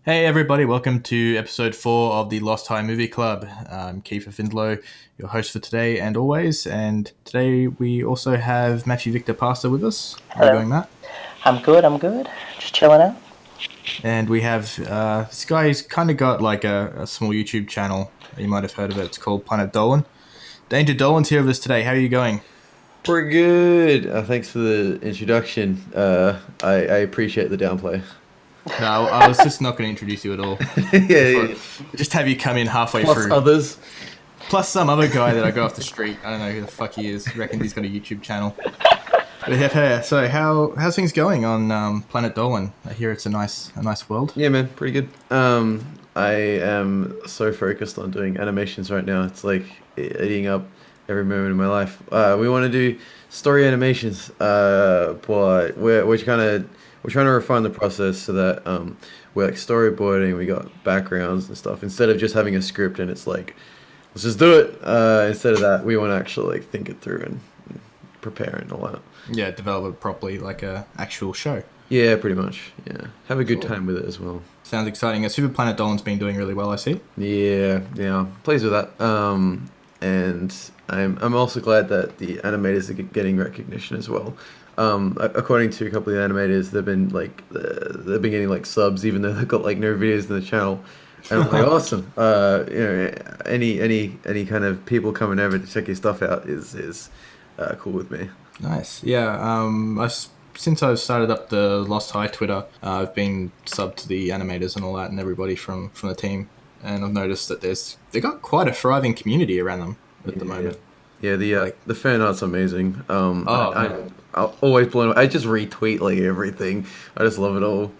Hey everybody, welcome to episode 4 of the Lost High Movie Club. I'm Kiefer Findlow, your host for today and always. And today we also have Matthew Victor Pastor with us. How are you Hello. going, Matt? I'm good. Just chilling out. And we have this guy who's kind of got like a small YouTube channel. You might have heard of it. It's called Planet Dolan. Danger Dolan's here with us today. How are you going? We're good. Thanks for the introduction. I appreciate the downplay. No, I was just not going to introduce you at all. Yeah. Just have you come in halfway Plus through. others. Plus some other guy that I go off the street. I don't know who the fuck he is. Reckons he's got a YouTube channel. But yeah, so how's things going on Planet Dolan? I hear it's a nice world. Yeah, man, pretty good. I am so focused on doing animations right now. It's like eating up every moment of my life. We want to do story animations, but we're trying to refine the process so that we're like storyboarding. We got backgrounds and stuff instead of just having a script and it's like let's just do it. Instead of that, we want to actually like think it through and prepare and all that. Yeah, develop it properly like a actual show. Yeah, pretty much. Yeah, have a good Cool. time with it as well. Sounds exciting. Super Planet Dolan's been doing really well, I see. Yeah, pleased with that. And I'm also glad that the animators are getting recognition as well. According to a couple of the animators, they've been getting like subs even though they've got like no videos in the channel. And I'm like, awesome. Any kind of people coming over to check your stuff out is cool with me. Nice. Yeah, since I've started up the Lost High Twitter, I've been subbed to the animators and all that and everybody from the team. And I've noticed that they got quite a thriving community around them at the moment. Yeah, the fan art's amazing. Oh, I'm always blown away. I just retweet like everything. I just love it all.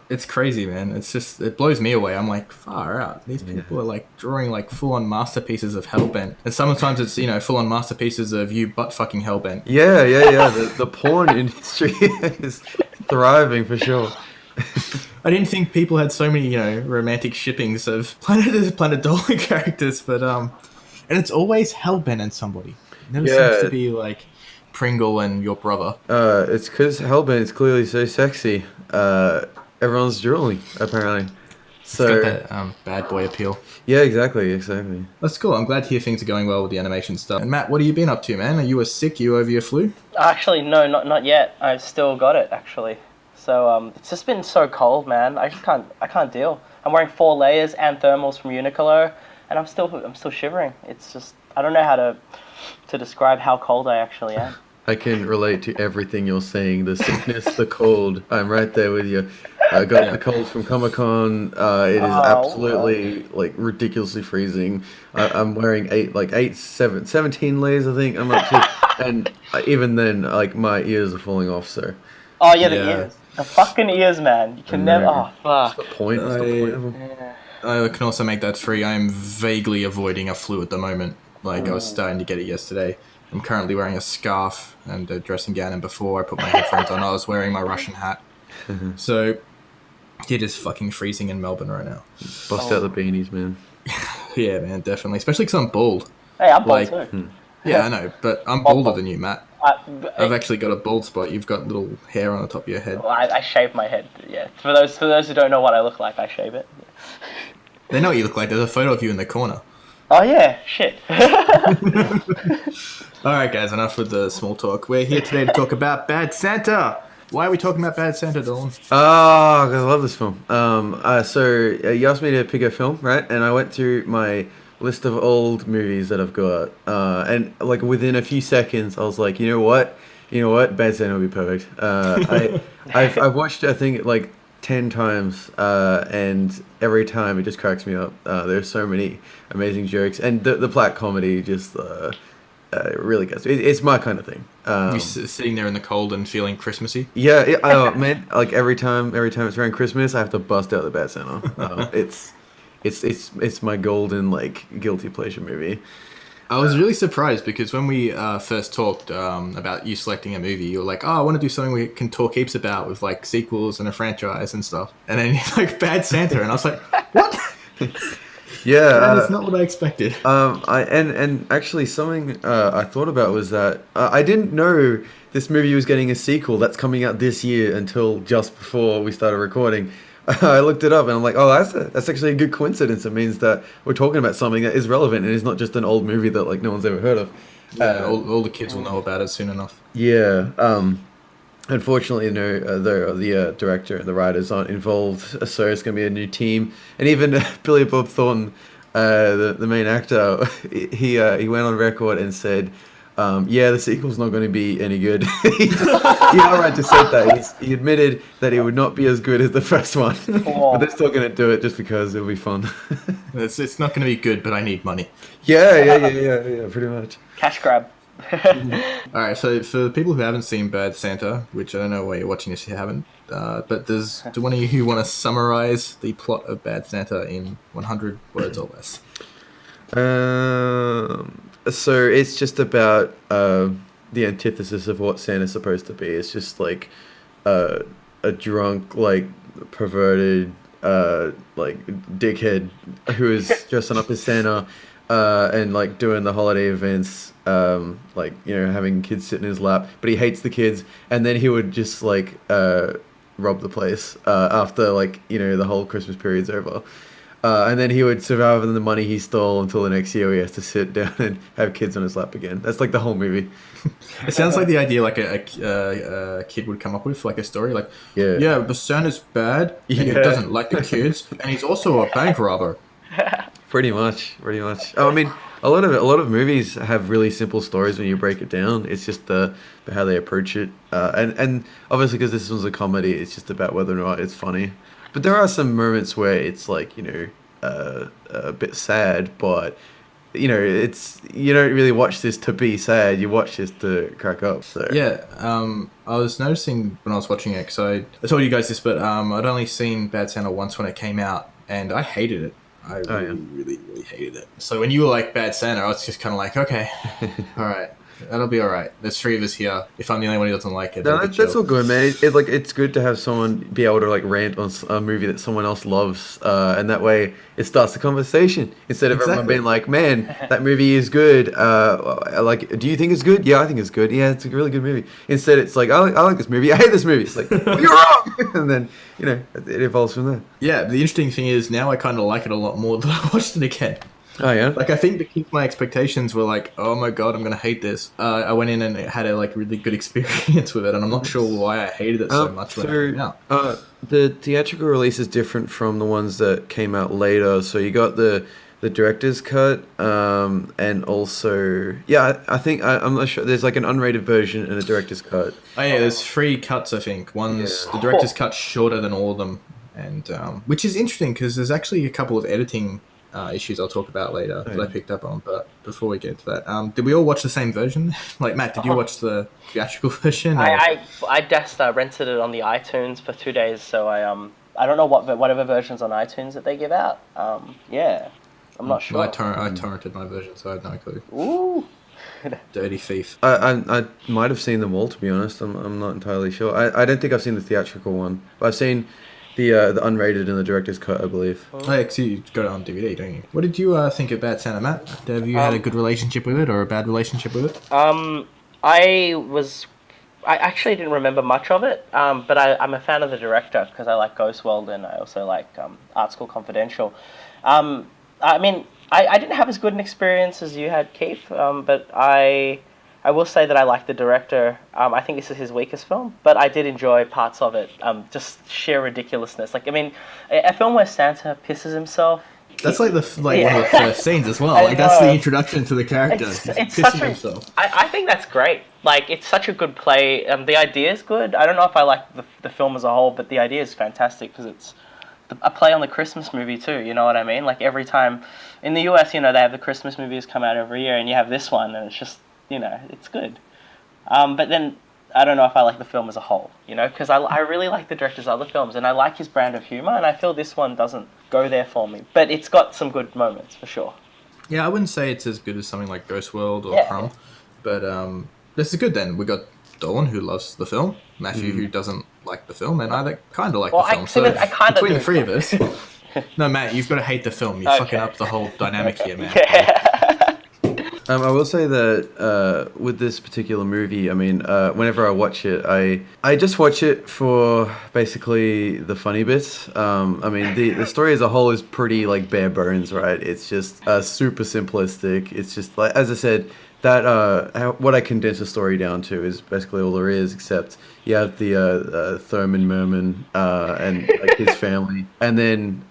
it's crazy, man. It blows me away. I'm like, far out. These people are like drawing like full-on masterpieces of Hellbent. And sometimes it's, full-on masterpieces of you butt-fucking Hellbent. Yeah. The porn industry is thriving for sure. I didn't think people had so many, romantic shippings of Planet Dolan characters, but and it's always Hellbent and somebody. It never seems to be like Pringle and your brother. It's because Hellbent is clearly so sexy. Everyone's drooling apparently. It's got that bad boy appeal. Yeah, exactly. That's cool. I'm glad to hear things are going well with the animation stuff. And Matt, what have you been up to, man? Are you sick? You over your flu? Actually, no, not yet. I've still got it actually. So it's just been so cold, man. I can't deal. I'm wearing 4 layers and thermals from Uniqlo, and I'm still shivering. It's just I don't know how to describe how cold I actually am. I can relate to everything you're saying. The sickness, the cold. I'm right there with you. I got the cold from Comic-Con. It is absolutely like ridiculously freezing. I'm wearing 17 layers I think I'm up to, and even then, like my ears are falling off. So. Oh yeah, the ears, the fucking ears, man. You can never. Oh fuck. What's the point? What's the point of them? Yeah. I can also make that free. I am vaguely avoiding a flu at the moment. Like I was starting to get it yesterday. I'm currently wearing a scarf and a dressing gown, and before I put my headphones on, I was wearing my Russian hat. So it is fucking freezing in Melbourne right now. Bust out the beanies, man. Yeah, man, definitely. Especially because I'm bald. Hey, I'm bald Like, too. Yeah, I know, but I'm bolder than you, Matt. I've actually got a bald spot. You've got little hair on the top of your head. Well, I shave my head. Yeah, for those who don't know what I look like, I shave it. They know what you look like. There's a photo of you in the corner. Oh yeah, shit. All right, guys, enough with the small talk. We're here today to talk about Bad Santa. Why are we talking about Bad Santa, Dawn? Oh, because I love this film. So you asked me to pick a film, right? And I went through my list of old movies that I've got, and like within a few seconds, I was like, you know what, Bad Santa would be perfect. I've watched it, I think like 10 times, and every time it just cracks me up. There's so many amazing jokes, and the black comedy just really gets me. It's my kind of thing. You sitting there in the cold and feeling Christmassy? Yeah, man. Like every time it's around Christmas, I have to bust out the Bad Santa. It's my golden like guilty pleasure movie. I was really surprised because when we first talked about you selecting a movie, you were like, "Oh, I want to do something we can talk heaps about with like sequels and a franchise and stuff." And then you're like, "Bad Santa," and I was like, "What?" Yeah, That's not what I expected. And actually something I thought about was that I didn't know this movie was getting a sequel that's coming out this year until just before we started recording. I looked it up and I'm like, oh, that's actually a good coincidence. It means that we're talking about something that is relevant and is not just an old movie that like no one's ever heard of. Yeah, all the kids will know about it soon enough. Yeah. Unfortunately, no, the director and the writers aren't involved, so it's going to be a new team. And even Billy Bob Thornton, the main actor, he went on record and said, "Yeah, the sequel's not going to be any good." He outright just said that. He admitted that it would not be as good as the first one, but they're still going to do it just because it'll be fun. It's not going to be good, but I need money. Yeah, pretty much. Cash grab. All right, so for the people who haven't seen Bad Santa, which I don't know why you're watching this if you haven't, but do one of you who want to summarize the plot of Bad Santa in 100 words or less? So it's just about the antithesis of what Santa's supposed to be. It's just like a drunk, like perverted, like dickhead who is dressing up as Santa and like doing the holiday events, like having kids sit in his lap. But he hates the kids, and then he would just like rob the place after like the whole Christmas period's over. And then he would survive on the money he stole until the next year he has to sit down and have kids on his lap again. That's like the whole movie. It sounds like the idea like a kid would come up with, like a story like, yeah, but Santa's bad, and he doesn't like the kids, and he's also a bank robber. Pretty much. Oh, I mean, a lot of movies have really simple stories when you break it down. It's just how they approach it, and obviously because this was a comedy, it's just about whether or not it's funny. But there are some moments where it's like a bit sad, but it's you don't really watch this to be sad. You watch this to crack up. So yeah, I was noticing when I was watching it because I told you guys this, but I'd only seen Bad Santa once when it came out, and I hated it. I really hated it. So when you were like Bad Santa, I was just kind of like, okay, all right. That'll be all right. There's 3 of us here. If I'm the only one who doesn't like it, no, that's all good, man. It's good to have someone be able to like rant on a movie that someone else loves, and that way it starts a conversation instead of everyone being like, "Man, that movie is good." Like, do you think it's good? Yeah, I think it's good. Yeah, it's a really good movie. Instead, it's like, I like this movie. I hate this movie. It's like, you're wrong, and then it evolves from there. Yeah, the interesting thing is now I kind of like it a lot more than I watched it again. Oh yeah. Like I think because my expectations were like, oh my god, I'm gonna hate this. I went in and had a like really good experience with it, and I'm not sure why I hated it so much when it came out. The theatrical release is different from the ones that came out later. So you got the director's cut, and also I think I'm not sure. There's like an unrated version and a director's cut. Oh yeah, there's 3 cuts I think. One's the director's cut shorter than all of them, and which is interesting because there's actually a couple of editing issues I'll talk about later that I picked up on. But before we get to that, did we all watch the same version? Like Matt, did you watch the theatrical version? I just rented it on the iTunes for 2 days, so I don't know whatever versions on iTunes that they give out. I'm not sure. I torrented my version, so I had no clue. Ooh. Dirty thief. I might have seen them all, to be honest. I'm not entirely sure. I don't think I've seen the theatrical one, but I've seen the unrated and the director's cut, I believe. Oh, yeah, 'cause you got it on DVD, don't you? What did you think of Bad Santa, Matt? Have you had a good relationship with it or a bad relationship with it? I actually didn't remember much of it, but I'm a fan of the director because I like Ghost World and I also like Art School Confidential. I mean, I didn't have as good an experience as you had, Keith, but I will say that I like the director. I think this is his weakest film, but I did enjoy parts of it. Just sheer ridiculousness. Like, I mean, a film where Santa pisses himself. That's like one of the first scenes as well. Like that's the introduction to the character. It's such himself. I think that's great. Like it's such a good play. The idea is good. I don't know if I like the film as a whole, but the idea is fantastic because it's a play on the Christmas movie too. You know what I mean? Like every time in the US, they have the Christmas movies come out every year, and you have this one, and it's just it's good. But then I don't know if I like the film as a whole, because I really like the director's other films, and I like his brand of humor, and I feel this one doesn't go there for me. But it's got some good moments, for sure. Yeah, I wouldn't say it's as good as something like Ghost World or Crumb, but this is good then. We got Dolan, who loves the film, Matthew, who doesn't like the film, and I kind of like the film. So between the 3 of us... No, Matt, you've got to hate the film. You're fucking up the whole dynamic here, man. Yeah. I will say that with this particular movie, I mean, whenever I watch it, I just watch it for basically the funny bits. I mean, the story as a whole is pretty like bare bones, right? It's just super simplistic. It's just like, as I said, that what I condense the story down to is basically all there is, except you have the Thurman Merman and like his family, and then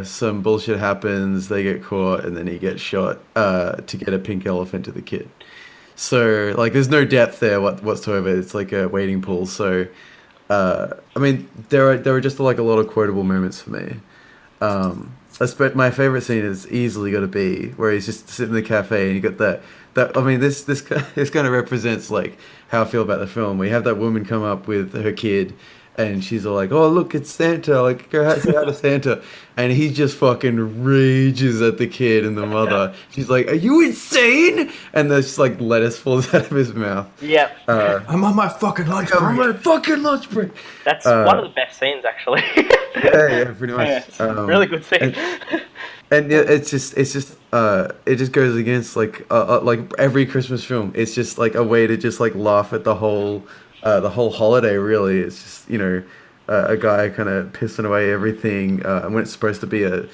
some bullshit happens. They get caught, and then he gets shot to get a pink elephant to the kid. So like, there's no depth there whatsoever. It's like a wading pool. So I mean, there are just like a lot of quotable moments for me. My favorite scene is easily got to be where he's just sitting in the cafe and you got that. I mean, this kind of represents like how I feel about the film. We have that woman come up with her kid, and she's all like, "Oh, look, it's Santa! Like, go say hi to Santa," and he just fucking rages at the kid and the mother. She's like, "Are you insane?" And there's just like lettuce falls out of his mouth. Yep. I'm on my fucking lunch I'm on break. my fucking lunch break. That's one of the best scenes, actually. Yeah, pretty much. Yeah, really good scene. And yeah, it just goes against like every Christmas film. It's just like a way to just like laugh at the whole holiday. Really, it's just a guy kind of pissing away everything when it's supposed to be a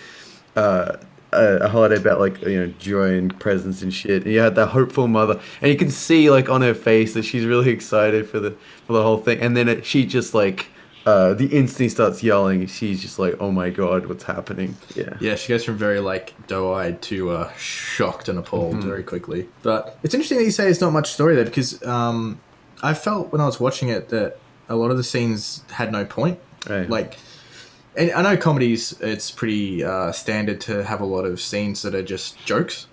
holiday about like joy and presents and shit. And you had that hopeful mother, and you can see like on her face that she's really excited for the whole thing. And then she just like. The instant he starts yelling, she's just like, "Oh my god, what's happening?" Yeah. Yeah, she goes from very like doe-eyed to shocked and appalled very quickly. But it's interesting that you say it's not much story there, because I felt when I was watching it that a lot of the scenes had no point. Right. Like, and I know comedies, it's pretty standard to have a lot of scenes that are just jokes.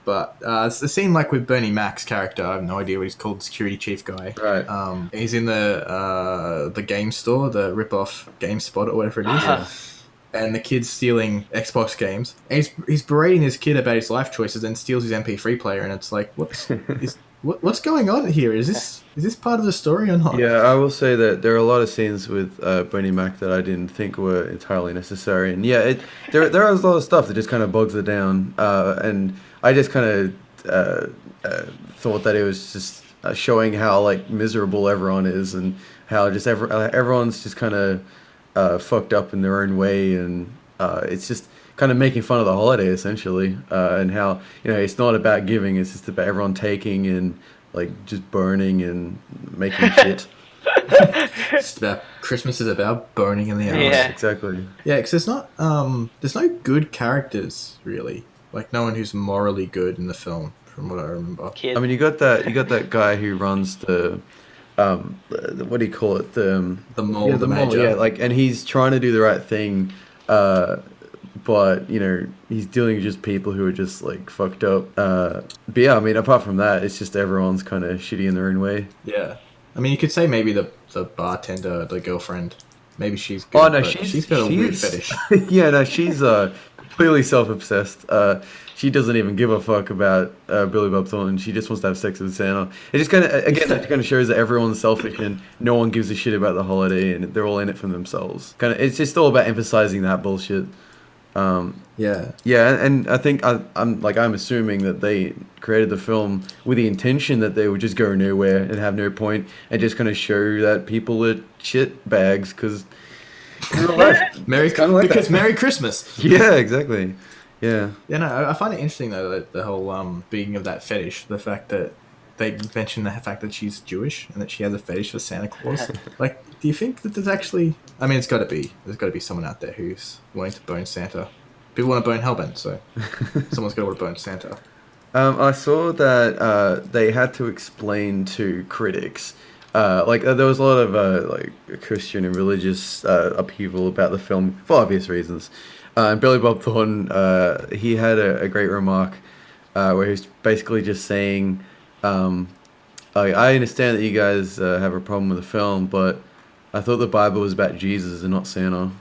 But it's the scene like with Bernie Mac's character. I have no idea what he's called, security chief guy. Right. He's in the game store, the rip-off GameSpot or whatever it is. And the kid's stealing Xbox games. And he's berating his kid about his life choices and steals his MP3 player. And it's like, what's going on here? Is this part of the story or not? Yeah, I will say that there are a lot of scenes with Bernie Mac that I didn't think were entirely necessary. And yeah, there is a lot of stuff that just kind of bogs it down. And I just kind of thought that it was just showing how like miserable everyone is, and how just everyone's just kind of fucked up in their own way, and it's just kind of making fun of the holiday essentially, and how it's not about giving, it's just about everyone taking and like just burning and making shit. Christmas is about burning in the house. Yeah. Exactly. Yeah, because there's no good characters really. Like no one who's morally good in the film, from what I remember. Kid. I mean, you got that guy who runs the what do you call it, the mall, yeah, the major. yeah, like, and he's trying to do the right thing, but he's dealing with just people who are just like fucked up. But yeah, I mean, apart from that, it's just everyone's kind of shitty in their own way. Yeah, I mean, you could say maybe the bartender, the girlfriend, maybe she's good. Oh no, but she's got a weird fetish. Yeah, no, she's completely self-obsessed. She doesn't even give a fuck about Billy Bob Thornton. She just wants to have sex with Santa. It just kind of, again, that kind of shows that everyone's selfish and no one gives a shit about the holiday, and they're all in it for themselves. It's just all about emphasizing that bullshit. Yeah. Yeah, and I think I'm assuming that they created the film with the intention that they would just go nowhere and have no point, and just kind of show that people are shit bags because Merry Christmas. Yeah, exactly. Yeah. Yeah, no, I find it interesting though, that the whole being of that fetish, the fact that they mention the fact that she's Jewish and that she has a fetish for Santa Claus. Like, do you think that there's actually? I mean, there's got to be someone out there who's wanting to bone Santa. People want to bone Hellbent, so someone's got to want to bone Santa. I saw that they had to explain to critics. There was a lot of Christian and religious upheaval about the film for obvious reasons. And Billy Bob Thornton, he had a great remark where he was basically just saying, I understand that you guys have a problem with the film, but I thought the Bible was about Jesus and not Santa.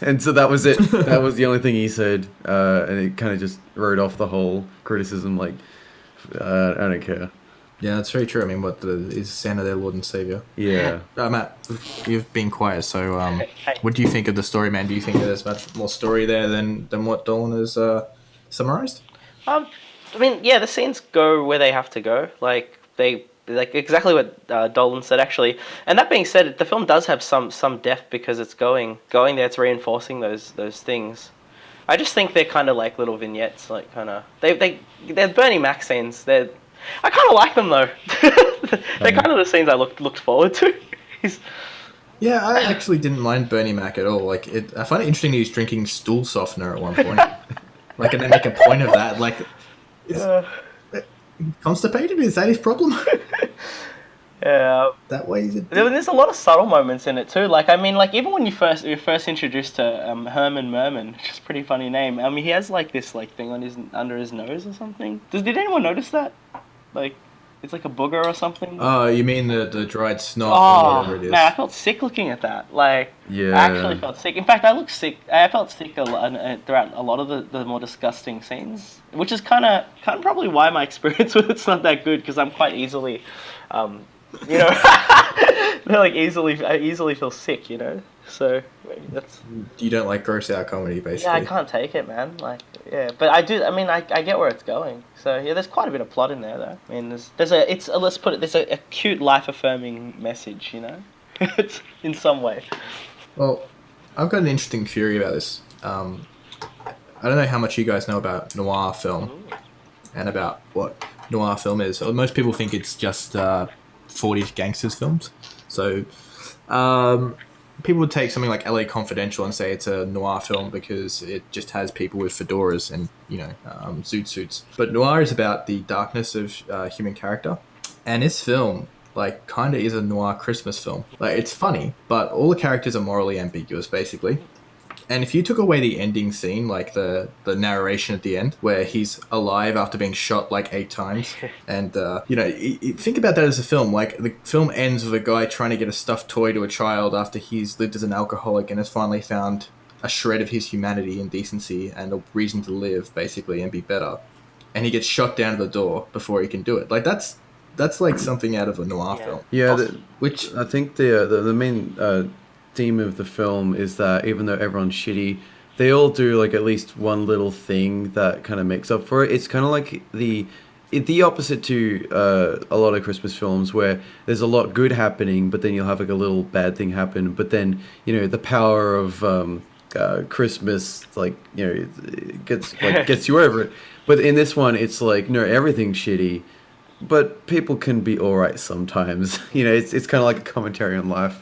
And so that was it. That was the only thing he said. And it kind of just wrote off the whole criticism, like, I don't care. Yeah, that's very true. I mean, is Santa their Lord and Savior? Yeah. Matt, you've been quiet, so what do you think of the story, man? Do you think that there's much more story there than what Dolan has summarized? I mean, yeah, the scenes go where they have to go. Like exactly what Dolan said actually. And that being said, the film does have some depth because it's going there. It's reinforcing those things. I just think they're kind of like little vignettes, like kind of they're Bernie Mac scenes. I kind of like them though. They're kind of the scenes I looked forward to. Yeah, I actually didn't mind Bernie Mac at all. Like, I find it interesting that he's drinking stool softener at one point. Like, and they make a point of that. Like, constipated? Is that his problem? Yeah. That way he's There's a lot of subtle moments in it too. Like I mean, like even when you're first introduced to Herman Merman, which is a pretty funny name. I mean, he has like this like thing on under his nose or something. Did anyone notice that? Like, it's like a booger or something. Oh, you mean the dried snot or whatever it is? Man, I felt sick looking at that. Like, Yeah. I actually felt sick. In fact, I looked sick. I felt sick throughout a lot of the more disgusting scenes, which is kind of probably why my experience with it's not that good because I'm quite easily, you know, I easily feel sick, you know. So that's. You don't like gross out comedy, basically. Yeah, I can't take it, man. Like, yeah, but I do. I mean, I get where it's going. So yeah, there's quite a bit of plot in there, though. I mean, let's put it. There's a cute, life-affirming message, you know, it's in some way. Well, I've got an interesting theory about this. I don't know how much you guys know about noir film and about what noir film is. Most people think it's just 40s gangsters films. So, people would take something like LA Confidential and say it's a noir film because it just has people with fedoras and, you know, zoot suits. But noir is about the darkness of human character. And this film, like, kind of is a noir Christmas film. Like, it's funny, but all the characters are morally ambiguous, basically. And if you took away the ending scene, like the narration at the end, where he's alive after being shot like 8 times, and, you know, think about that as a film. Like, the film ends with a guy trying to get a stuffed toy to a child after he's lived as an alcoholic and has finally found a shred of his humanity and decency and a reason to live, basically, and be better. And he gets shot down to the door before he can do it. Like, that's like something out of a noir film. Yeah, Which I think the main theme of the film is that even though everyone's shitty, they all do like at least one little thing that kind of makes up for it. It's kind of like the opposite to a lot of Christmas films where there's a lot good happening, but then you'll have like a little bad thing happen. But then, you know, the power of Christmas, like, you know, it gets you over it. But in this one, it's like, no, everything's shitty, but people can be all right sometimes. You know, it's kind of like a commentary on life.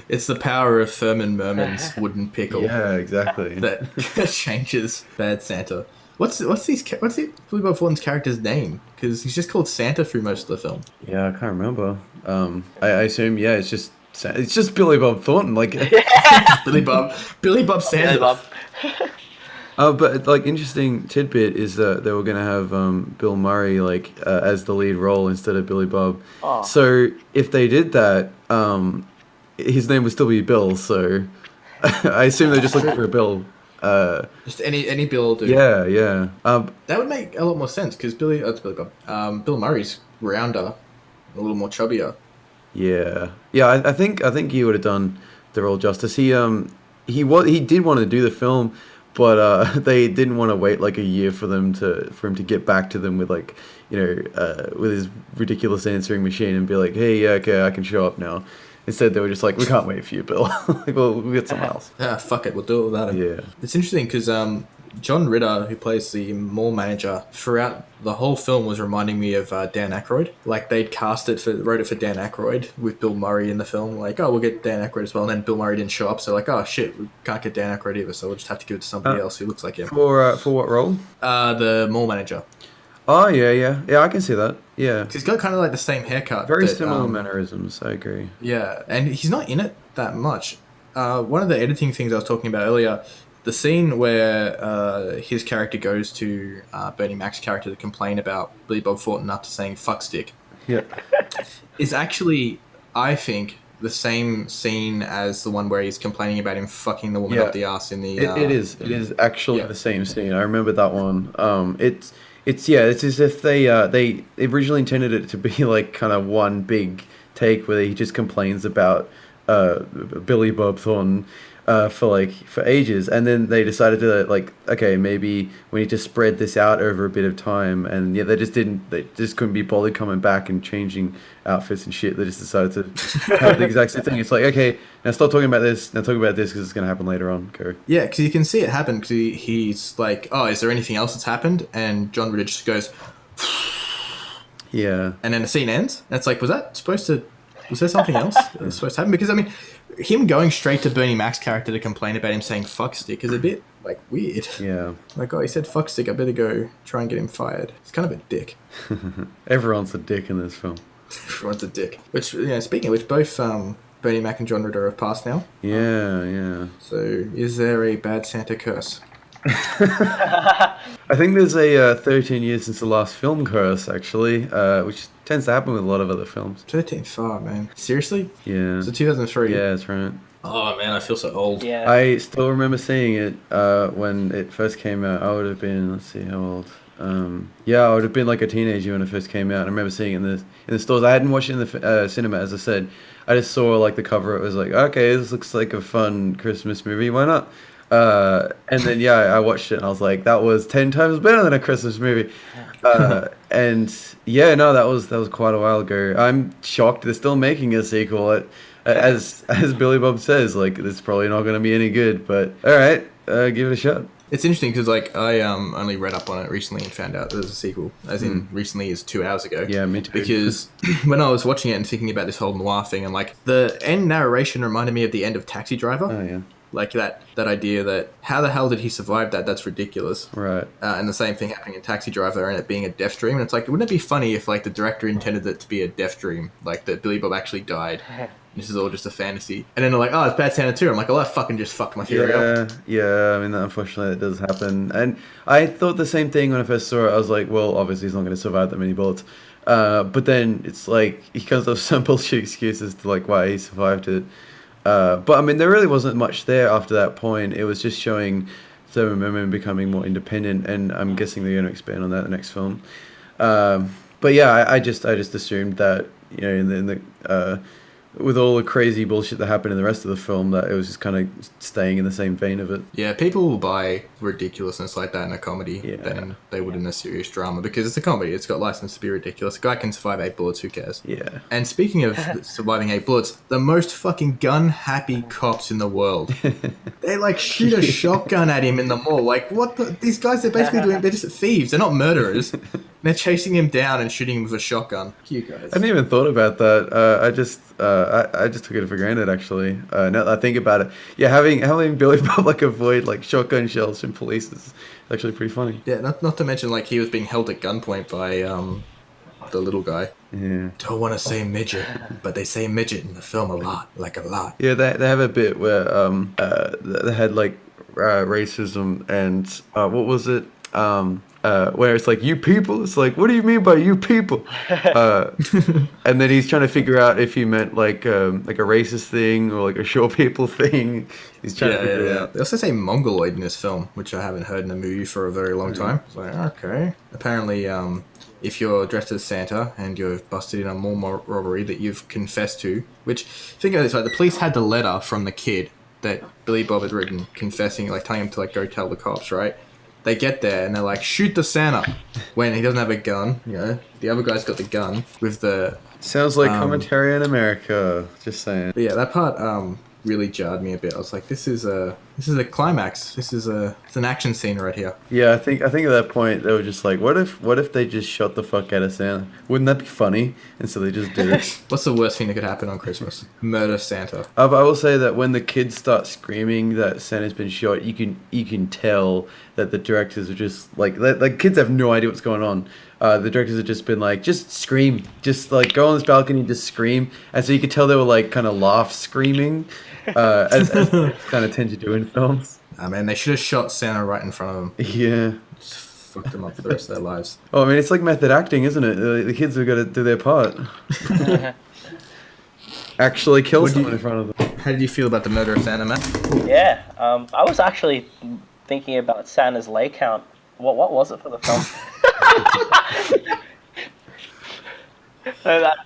it's the power of Thurman Merman's wooden pickle. Yeah, exactly. That changes Bad Santa. What's Billy Bob Thornton's character's name? Because he's just called Santa through most of the film. Yeah, I can't remember. I assume, yeah, it's just Billy Bob Thornton, like. Billy Bob Santa. Billy Bob. But like interesting tidbit is that they were gonna have Bill Murray like as the lead role instead of Billy Bob. Oh. So if they did that, his name would still be Bill. So I assume they're just looking for a Bill. Just any Bill will do. Yeah. That would make a lot more sense because Billy Bob. Bill Murray's rounder, a little more chubbier. Yeah. I think he would have done the role justice. He did want to do the film, but they didn't want to wait like a year for him to get back to them with like, you know, with his ridiculous answering machine and be like, hey, yeah, okay, I can show up now. Instead, they were just like, we can't wait for you, Bill. Like, we'll get someone else. Ah, fuck it, we'll do it without him. Yeah. It's interesting because John Ritter, who plays the mall manager, throughout the whole film was reminding me of Dan Aykroyd. Like, they'd wrote it for Dan Aykroyd with Bill Murray in the film. Like, oh, we'll get Dan Aykroyd as well. And then Bill Murray didn't show up, so like, oh shit, we can't get Dan Aykroyd either, so we'll just have to give it to somebody else who looks like him. For what role? The mall manager. Oh, yeah, I can see that. Yeah. He's got kind of like the same haircut. Very similar mannerisms, I agree. Yeah, and he's not in it that much. One of the editing things I was talking about earlier, the scene where his character goes to Bernie Mac's character to complain about Billy Bob Thornton after saying fuck stick, is actually, I think, the same scene as the one where he's complaining about him fucking the woman up the ass in the... It is actually the same scene. I remember that one. It's as if they originally intended it to be like kind of one big take where he just complains about Billy Bob Thornton. for ages, and then they decided to like, okay, maybe we need to spread this out over a bit of time, and yeah, they just couldn't be bothered coming back and changing outfits and shit. They just decided to have the exact same thing. It's like, okay, now stop talking about this, now talk about this because it's going to happen later on. Go. Yeah, because you can see it happen. Because he's like, "Oh, is there anything else that's happened?" And John Ritter just goes, Yeah. and then the scene ends. And it's like, was there something else that was supposed to happen? Because I mean, him going straight to Bernie Mac's character to complain about him saying "fuck stick" is a bit like weird. Yeah. Like, oh, he said "fuck stick," I better go try and get him fired. It's kind of a dick. Everyone's a dick in this film. Everyone's a dick. Which, you know, speaking of which, both Bernie Mac and John Ritter have passed now. Yeah, yeah. So, is there a bad Santa curse? I think there's a 13 years since the last film curse, actually, which tends to happen with a lot of other films. 13th far, man. Seriously? Yeah. So 2003. Yeah, that's right. Oh man, I feel so old. Yeah. I still remember seeing it when it first came out. I would have been, let's see, how old? Yeah, I would have been like a teenager when it first came out. I remember seeing it in the stores. I hadn't watched it in the cinema, as I said. I just saw like the cover. It was like, okay, this looks like a fun Christmas movie. Why not? And then yeah, I watched it and I was like, that was 10 times better than a Christmas movie. And yeah, no, that was quite a while ago. I'm shocked they're still making a sequel. As Billy Bob says, like, it's probably not going to be any good. But all right, give it a shot. It's interesting because like I only read up on it recently and found out there's a sequel. As in recently is 2 hours ago. Yeah, me too. Because when I was watching it and thinking about this whole noir thing, and like the end narration reminded me of the end of Taxi Driver. Oh yeah. Like that idea that how the hell did he survive that? That's ridiculous. Right. And the same thing happening in Taxi Driver and it being a death dream. And it's like, wouldn't it be funny if like the director intended it to be a death dream, like that Billy Bob actually died? This is all just a fantasy. And then they're like, oh, it's Bad Santa 2. I'm like, oh, that fucking just fucked my theory up. Yeah. I mean, unfortunately, it does happen. And I thought the same thing when I first saw it. I was like, well, obviously he's not going to survive that many bullets. But then it's like he comes up with some bullshit excuses to like why he survived it. But I mean, there really wasn't much there after that point. It was just showing Thurman Merman becoming more independent, and I'm guessing they're going to expand on that in the next film. But yeah, I just assumed that, you know, in the with all the crazy bullshit that happened in the rest of the film, that it was just kind of staying in the same vein of it. Yeah, people will buy ridiculousness like that in a comedy than they would in a serious drama because it's a comedy. It's got license to be ridiculous. A guy can survive 8 bullets, who cares? Yeah. And speaking of surviving 8 bullets, the most fucking gun-happy cops in the world. They like shoot a shotgun at him in the mall. Like, what the... These guys, they're just thieves. They're not murderers. They're chasing him down and shooting him with a shotgun. Cute guys. I hadn't even thought about that. I just took it for granted, actually. Now that I think about it, yeah, having Billy Bob like avoid like shotgun shells from police is actually pretty funny. Yeah, not to mention like he was being held at gunpoint by the little guy. Yeah. Don't want to say midget, but they say midget in the film a lot. Yeah, they have a bit where they had like racism and what was it? Where it's like, you people, it's like, what do you mean by you people? And then he's trying to figure out if he meant like a racist thing or like a short people thing. He's trying to figure it out. They also say mongoloid in this film, which I haven't heard in a movie for a very long time. It's like, okay. Apparently, if you're dressed as Santa and you've busted in a mall robbery that you've confessed to, which, think of this, like the police had the letter from the kid that Billy Bob had written confessing, like telling him to like go tell the cops, right? They get there and they're like, shoot the Santa, when he doesn't have a gun. You know, the other guy's got the gun with the. Sounds like commentary in America. Just saying. But yeah, that part really jarred me a bit. I was like, this is a climax. It's an action scene right here. Yeah, I think at that point they were just like, what if they just shot the fuck out of Santa? Wouldn't that be funny? And so they just did it. What's the worst thing that could happen on Christmas? Murder Santa. I will say that when the kids start screaming that Santa's been shot, you can tell that the directors are just like kids have no idea what's going on. The directors have just been like, just scream, just like go on this balcony and just scream. And so you could tell they were like kind of laugh screaming, as kind of tend to do in films. I mean, they should have shot Santa right in front of them. Yeah. Just fucked them up for the rest of their lives. Oh, I mean, it's like method acting, isn't it? The kids have got to do their part. Actually kill someone in front of them. How did you feel about the murder of Santa, Matt? Yeah, I was actually thinking about Santa's lay count. What was it for the film?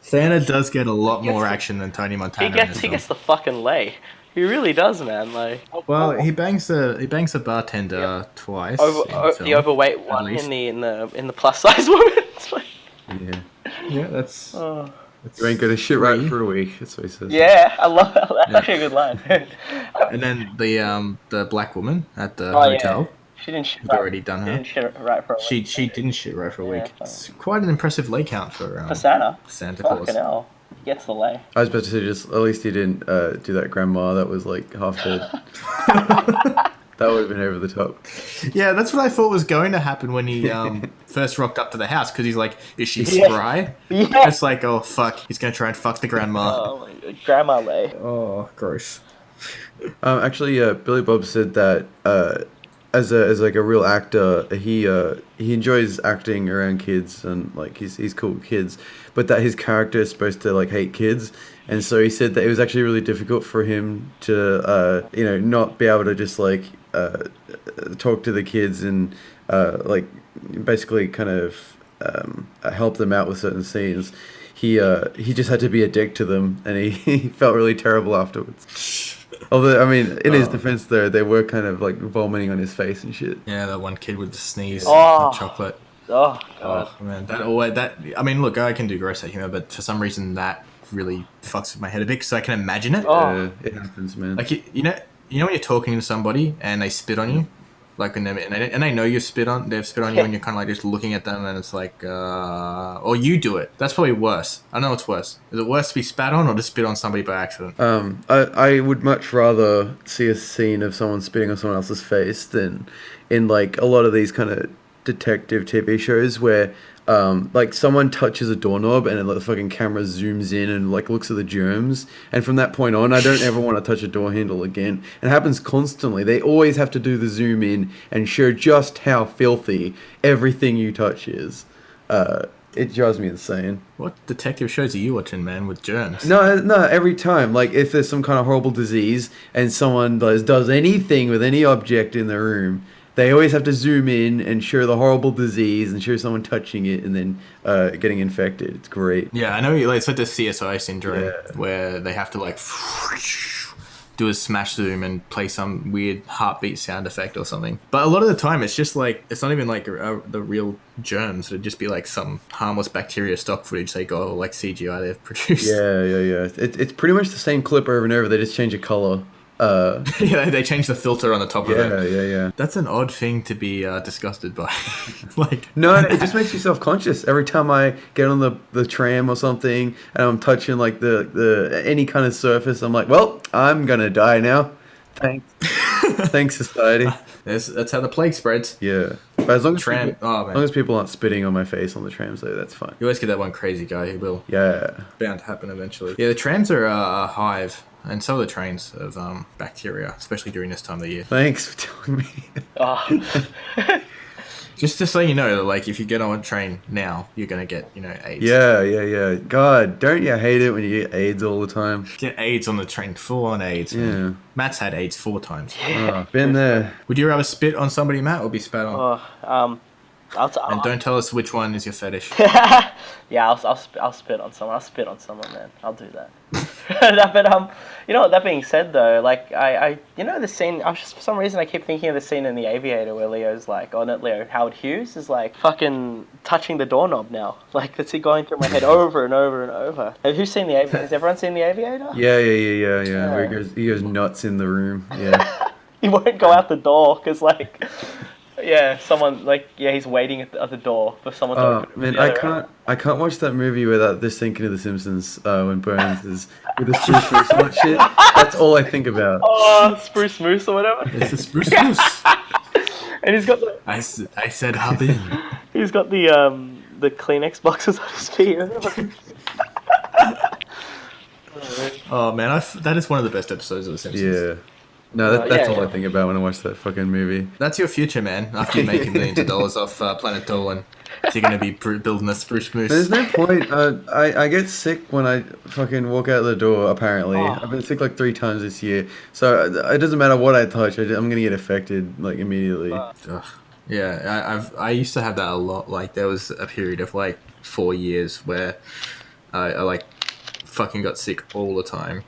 Santa does get a lot more action than Tony Montana. He gets the fucking lay. He really does, man. Like, Well, he bangs the bartender twice. in the film, overweight at one least. in the plus size woman. It's like, Yeah. Yeah, that's. oh. You ain't gonna shit right three. for a week. That's what he says. Yeah, I love that. That's Yeah. actually a good line. And then the black woman at the Oh, yeah. hotel. She didn't shit We've right. already done She her. didn't shit right for a week. She didn't shit right for a Yeah, week. fine. It's quite an impressive lay count for For Santa. Santa Claus. Fucking hell. He gets the lay. I was about to say, just at least he didn't do that grandma that was like half dead. That would have been over the top. Yeah, that's what I thought was going to happen when he first rocked up to the house, because he's like, "Is she spry?" Yeah. It's like, oh fuck, he's gonna try and fuck the grandma. Oh my god. Grandma lay. Oh, gross. Actually, Billy Bob said that as like a real actor, he enjoys acting around kids and like he's cool with kids, but that his character is supposed to like hate kids, and so he said that it was actually really difficult for him to not be able to just like talk to the kids and like basically kind of help them out with certain scenes. He just had to be a dick to them, and he felt really terrible afterwards. Although, I mean, in his defense, though, they were kind of like vomiting on his face and shit. Yeah, that one kid with the sneeze, Oh. the chocolate. Oh god. Oh man, that I mean, look, I can do gross out humor, but for some reason that really fucks with my head a bit because I can imagine it. Oh. It happens, man. Like you know when you're talking to somebody and they spit on you, like and they know they've spit on you, and you're kind of like just looking at them, and it's like, or you do it. That's probably worse. I know what's worse. Is it worse to be spat on or to spit on somebody by accident? I would much rather see a scene of someone spitting on someone else's face than in like a lot of these kind of detective TV shows where like someone touches a doorknob and then like, the fucking camera zooms in and like looks at the germs, and from that point on I don't ever want to touch a door handle again. It happens constantly. They always have to do the zoom in and show just how filthy everything you touch is. It drives me insane. What detective shows are you watching, man, with germs? No, every time. Like, if there's some kind of horrible disease and someone does anything with any object in the room, they always have to zoom in and show the horrible disease and show someone touching it and then getting infected. It's great. Yeah, I know. Like, it's like the CSI syndrome where they have to like do a smash zoom and play some weird heartbeat sound effect or something. But a lot of the time, it's just like it's not even like the real germs. It'd just be like some harmless bacteria stock footage they got, or like CGI they've produced. Yeah. It's pretty much the same clip over and over. They just change a color. Yeah, they changed the filter on the top of it. Yeah. That's an odd thing to be disgusted by. Like, No, it just makes me self-conscious every time I get on the tram or something and I'm touching like the any kind of surface. I'm like, well, I'm gonna die now. Thanks, society. that's how the plague spreads. Yeah, but as long as Tram. people, Oh as long man, as people aren't spitting on my face on the trams, though, that's fine. you always get that one crazy guy who will. Yeah. Bound to happen eventually. Yeah, the trams are a hive, and so are the trains of bacteria, especially during this time of the year. Thanks for telling me. Oh. Just to let you know, like if you get on a train now, you're gonna get AIDS. Yeah. God, don't you hate it when you get AIDS all the time? Get AIDS on the train, full on AIDS. Man. Yeah. Matt's had AIDS 4 times. Oh, been there. Would you rather spit on somebody, Matt, or be spat on? And don't tell us which one is your fetish. Yeah, I'll spit on someone. I'll spit on someone, man. I'll do that. But you know what? That being said, though, like I the scene. I was just for some reason I keep thinking of the scene in The Aviator where Leo's like, oh not Leo, Howard Hughes is like fucking touching the doorknob now. Like that's it going through my head over and over and over. Who's seen The Aviator? Has everyone seen The Aviator? Yeah. Where he goes nuts in the room. Yeah. He won't go out the door because like. Yeah, someone like he's waiting at the door for someone to open Man, the other I can't watch that movie without this thinking of The Simpsons when Burns is with the spruce moose and that shit. That's all I think about. Oh, Spruce Moose or whatever. It's the spruce moose. And he's got the I said hop in. he's got the Kleenex boxes on his feet. Oh man, that is one of the best episodes of The Simpsons. Yeah. No, that's all yeah. I think about when I watch that fucking movie. That's your future, man. After you make millions of dollars off Planet Dolan, so you're going to be building a spruce moose. There's no point. I get sick when I fucking walk out the door, apparently. Oh. I've been sick like 3 times this year. So it doesn't matter what I touch, I'm going to get affected like immediately. Ugh. Yeah, I used to have that a lot. Like there was a period of like 4 years where I like fucking got sick all the time.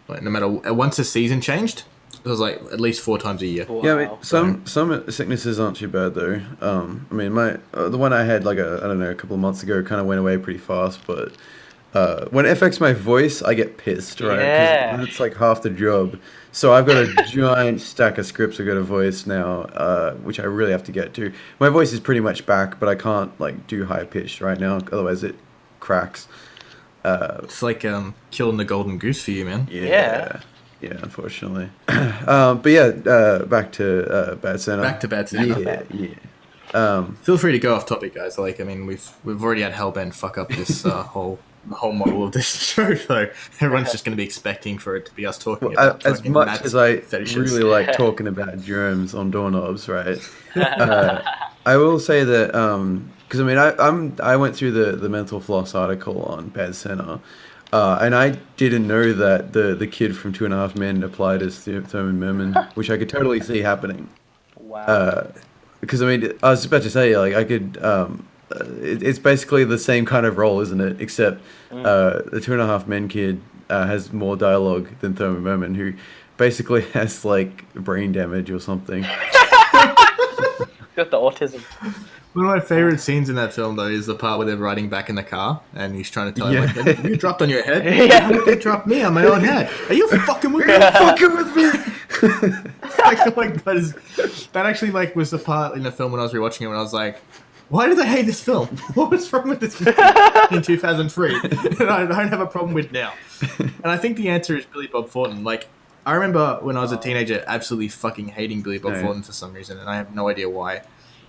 Like no matter once a season changed, it was like at least 4 times a year. Wow. Yeah, I mean, some sicknesses aren't too bad though. I mean, my the one I had like I don't know, a couple of months ago kind of went away pretty fast, but when it affects my voice, I get pissed, right? 'Cause Yeah. it's like half the job. So I've got a giant stack of scripts I've got to voice now, which I really have to get to. My voice is pretty much back, but I can't like do high pitched right now, otherwise it cracks. It's like killing the golden goose for you, man. Yeah. Yeah, unfortunately. But yeah, back to Bad Santa. Back to Bad Santa. Yeah. Feel free to go off topic, guys. Like, I mean, we've already had Hellbent fuck up this whole model of this show, so everyone's just going to be expecting for it to be us talking about As fucking much mad as I fetishes. really like talking about germs on doorknobs, right? I will say that because I mean I went through the mental floss article on Bad Santa, and I didn't know that the kid from Two and a Half Men applied as Thurman Merman, which I could totally see happening. Wow. Because I mean, I was about to say like I could. It's basically the same kind of role, isn't it? Except the Two and a Half Men kid has more dialogue than Thurman Merman, who basically has like brain damage or something. Got the autism. One of my favorite scenes in that film, though, is the part where they're riding back in the car and he's trying to tell him, like, you dropped on your head? Yeah. They dropped me on my own head. Are you fucking with me? Fucking with me. Like, oh my God, that actually like was the part in the film when I was rewatching it when I was like, why did I hate this film? What was wrong with this movie in 2003 that I don't have a problem with now? And I think the answer is Billy Bob Thornton. Like, I remember when I was a teenager absolutely fucking hating Billy Bob Thornton for some reason, and I have no idea why.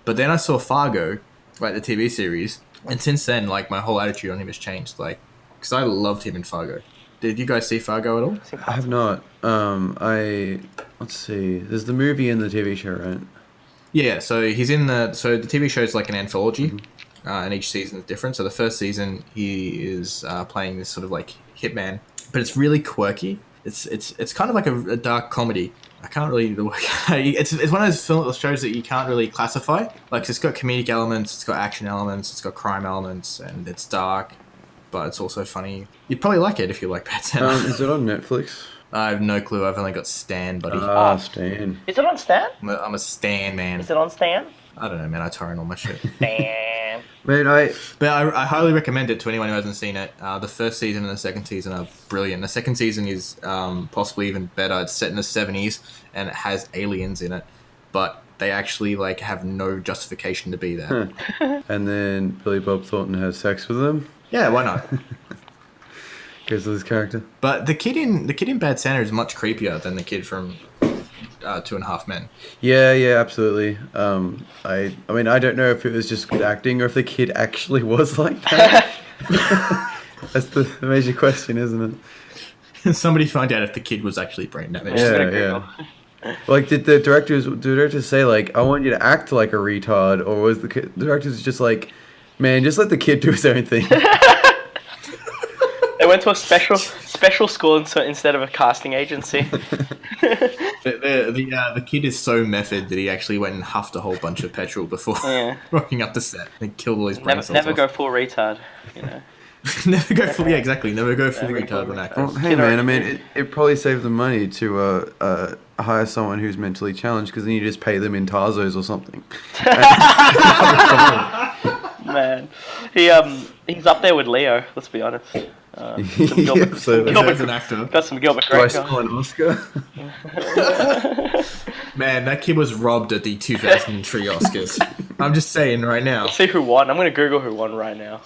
But then I saw Fargo, like the TV series, and since then, like, my whole attitude on him has changed. Like, because I loved him in Fargo. Did you guys see Fargo at all? I have not. Let's see. There's the movie and the TV show, right? Yeah, so he's in the TV show is like an anthology, and each season is different. So the first season he is playing this sort of like hitman, but it's really quirky. It's kind of like a dark comedy. I can't really. It's one of those shows that you can't really classify. Like, it's got comedic elements, it's got action elements, it's got crime elements, and it's dark, but it's also funny. You'd probably like it if you like Bad Santa. Is it on Netflix? I have no clue. I've only got Stan, buddy. Stan. Is it on Stan? I'm a Stan man. Is it on Stan? I don't know, man. I torrent all my shit. Stan. Man, But I highly recommend it to anyone who hasn't seen it. The first season and the second season are brilliant. The second season is possibly even better. It's set in the 70s and it has aliens in it, but they actually like have no justification to be there. And then Billy Bob Thornton has sex with them. Yeah, why not? Because of his character. But the kid in Bad Santa is much creepier than the kid from Two and a Half Men. Yeah, absolutely. I mean, I don't know if it was just good acting or if the kid actually was like that. That's the major question, isn't it? Somebody find out if the kid was actually brain damaged. Yeah. Like, did the directors say like, I want you to act like a retard, or was the directors just like, man, just let the kid do his own thing? They went to a special school instead of a casting agency. The kid is so method that he actually went and huffed a whole bunch of petrol before rocking up the set and killed all his brain cells Never off. go full retard, you know. Never go full, exactly. Never go full retard when acting. Well, hey man, I mean, it probably saved them money to hire someone who's mentally challenged, because then you just pay them in Tarzos or something. Man, he's up there with Leo. Let's be honest. As an actor. Got some Gilbert Do I Grape. still an Oscar? Man, that kid was robbed at the 2003 Oscars. I'm just saying right now. See who won. I'm gonna Google who won right now.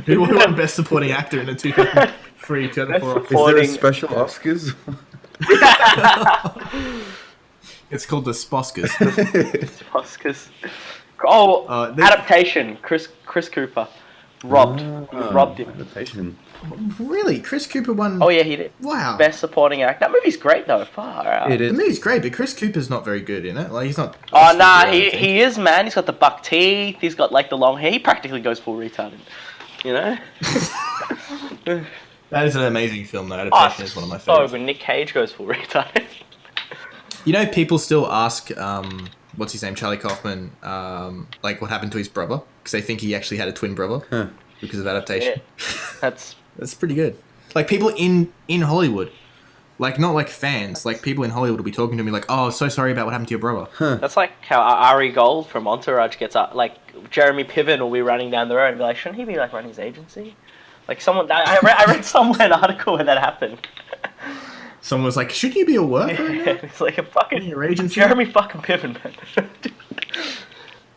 Who won Best Supporting Actor in the 2003 2004 Is there a special Oscars? It's called the Sposkers. Oscars. Oh, They- adaptation. Chris Cooper. Robbed. Robbed him. Adaptation. Really? Chris Cooper won? Oh yeah, he did. Wow. Best supporting act. That movie's great though. Far out. It The is. movie's great, but Chris Cooper's not very good in it. Like, he's not... Oh nah, I don't think. he is, man. He's got the buck teeth. He's got like the long hair. He practically goes full retarded. You know? That is an amazing film, though. Oh, Adaptation is one of my so favorites. good. Nick Cage goes full retarded. You know, people still ask, what's his name, Charlie Kaufman, like, what happened to his brother? Because they think he actually had a twin brother because of adaptation. Yeah. That's That's pretty good. Like, people in Hollywood Like, not like fans. Like, people in Hollywood will be talking to me like, oh, so sorry about what happened to your brother. That's like how Ari Gold from Entourage gets up. Like, Jeremy Piven will be running down the road and be like, shouldn't he be like running his agency? Like, I read somewhere an article where that happened. Someone was like, should you be a worker? Yeah, it's like a fucking Your agency? Jeremy fucking Piven, man.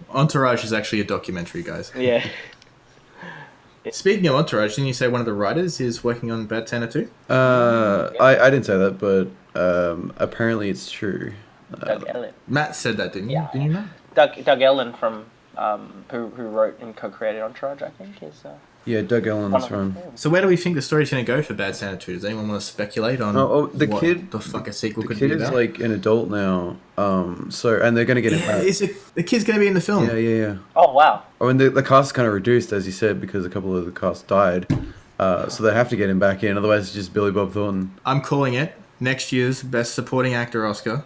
Entourage is actually a documentary, guys. Yeah. Speaking of Entourage, didn't you say one of the writers is working on Bad Santa 2? I didn't say that, but apparently it's true. Doug Ellen. Matt said that, didn't you? Yeah. Didn't you, Matt? Doug Ellen from who wrote and co-created Entourage, I think, is Yeah, Doug Ellen's from. So where do we think the story's going to go for Bad Santa 2? Does anyone want to speculate on the what kid, the fuck a sequel the could kid be is about? like an adult now. So and they're gonna get it Yeah, back. the kid's going to be in the film. Yeah. Oh wow. Oh, and the cast kind of reduced, as you said, because a couple of the cast died. So they have to get him back in, otherwise it's just Billy Bob Thornton. I'm calling it. Next year's Best Supporting Actor Oscar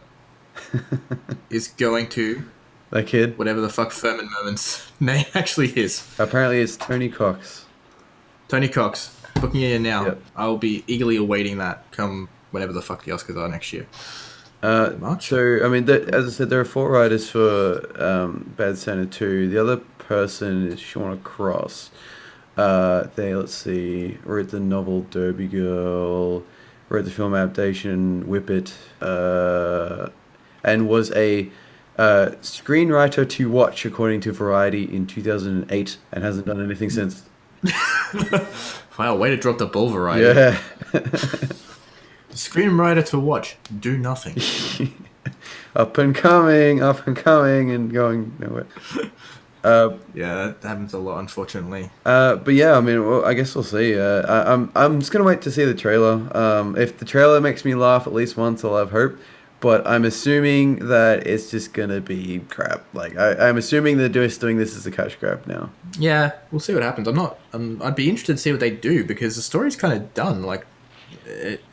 is going to That kid. whatever the fuck Furman Merman's name actually is. Apparently it's Tony Cox. Tony Cox. Booking it in now. Yep. I'll be eagerly awaiting that come whenever the fuck the Oscars are next year. March? So, I mean, as I said, there are 4 writers for Bad Santa 2. The other person is Shauna Cross. Let's see, wrote the novel Derby Girl, wrote the film adaptation Whippet, and was a screenwriter to watch, according to Variety, in 2008, and hasn't done anything since. Wow, way to drop the ball, Variety. Yeah. Screenwriter to watch. Do nothing. Up and coming, and going nowhere. Yeah, that happens a lot, unfortunately. But yeah, I mean, well, I guess we'll see. I'm just gonna wait to see the trailer. If the trailer makes me laugh at least once, I'll have hope. But I'm assuming that it's just gonna be crap. Like I'm assuming they're just doing this as a cash grab now. Yeah, we'll see what happens. I'd be interested to see what they do because the story's kind of done. Like,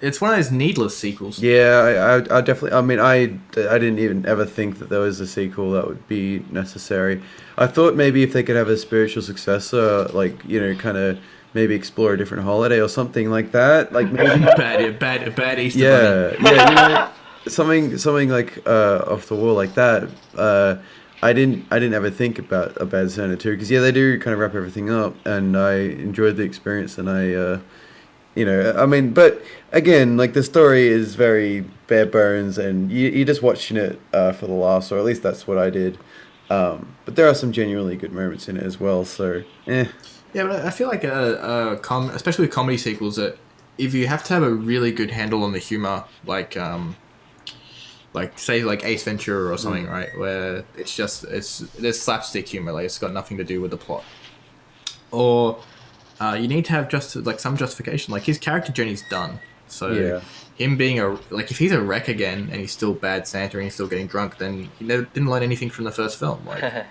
it's one of those needless sequels. Yeah, I definitely. I mean, I didn't even ever think that there was a sequel that would be necessary. I thought maybe if they could have a spiritual successor, like kind of maybe explore a different holiday or something like that. Like maybe bad Easter Bunny. yeah, something like off the wall like that. I didn't ever think about a Bad Santa 2 because they do kind of wrap everything up, and I enjoyed the experience, and I mean, but again, like the story is very bare bones, and you're just watching it for the laughs, or at least that's what I did. But there are some genuinely good moments in it as well. So, Yeah, but I feel like especially with comedy sequels, that if you have to have a really good handle on the humor, like say like Ace Ventura or something, right, where there's slapstick humor, like it's got nothing to do with the plot, or you need to have just like some justification. Like his character journey's done, so him being if he's a wreck again and he's still Bad Santa and he's still getting drunk, then he didn't learn anything from the first film. Like,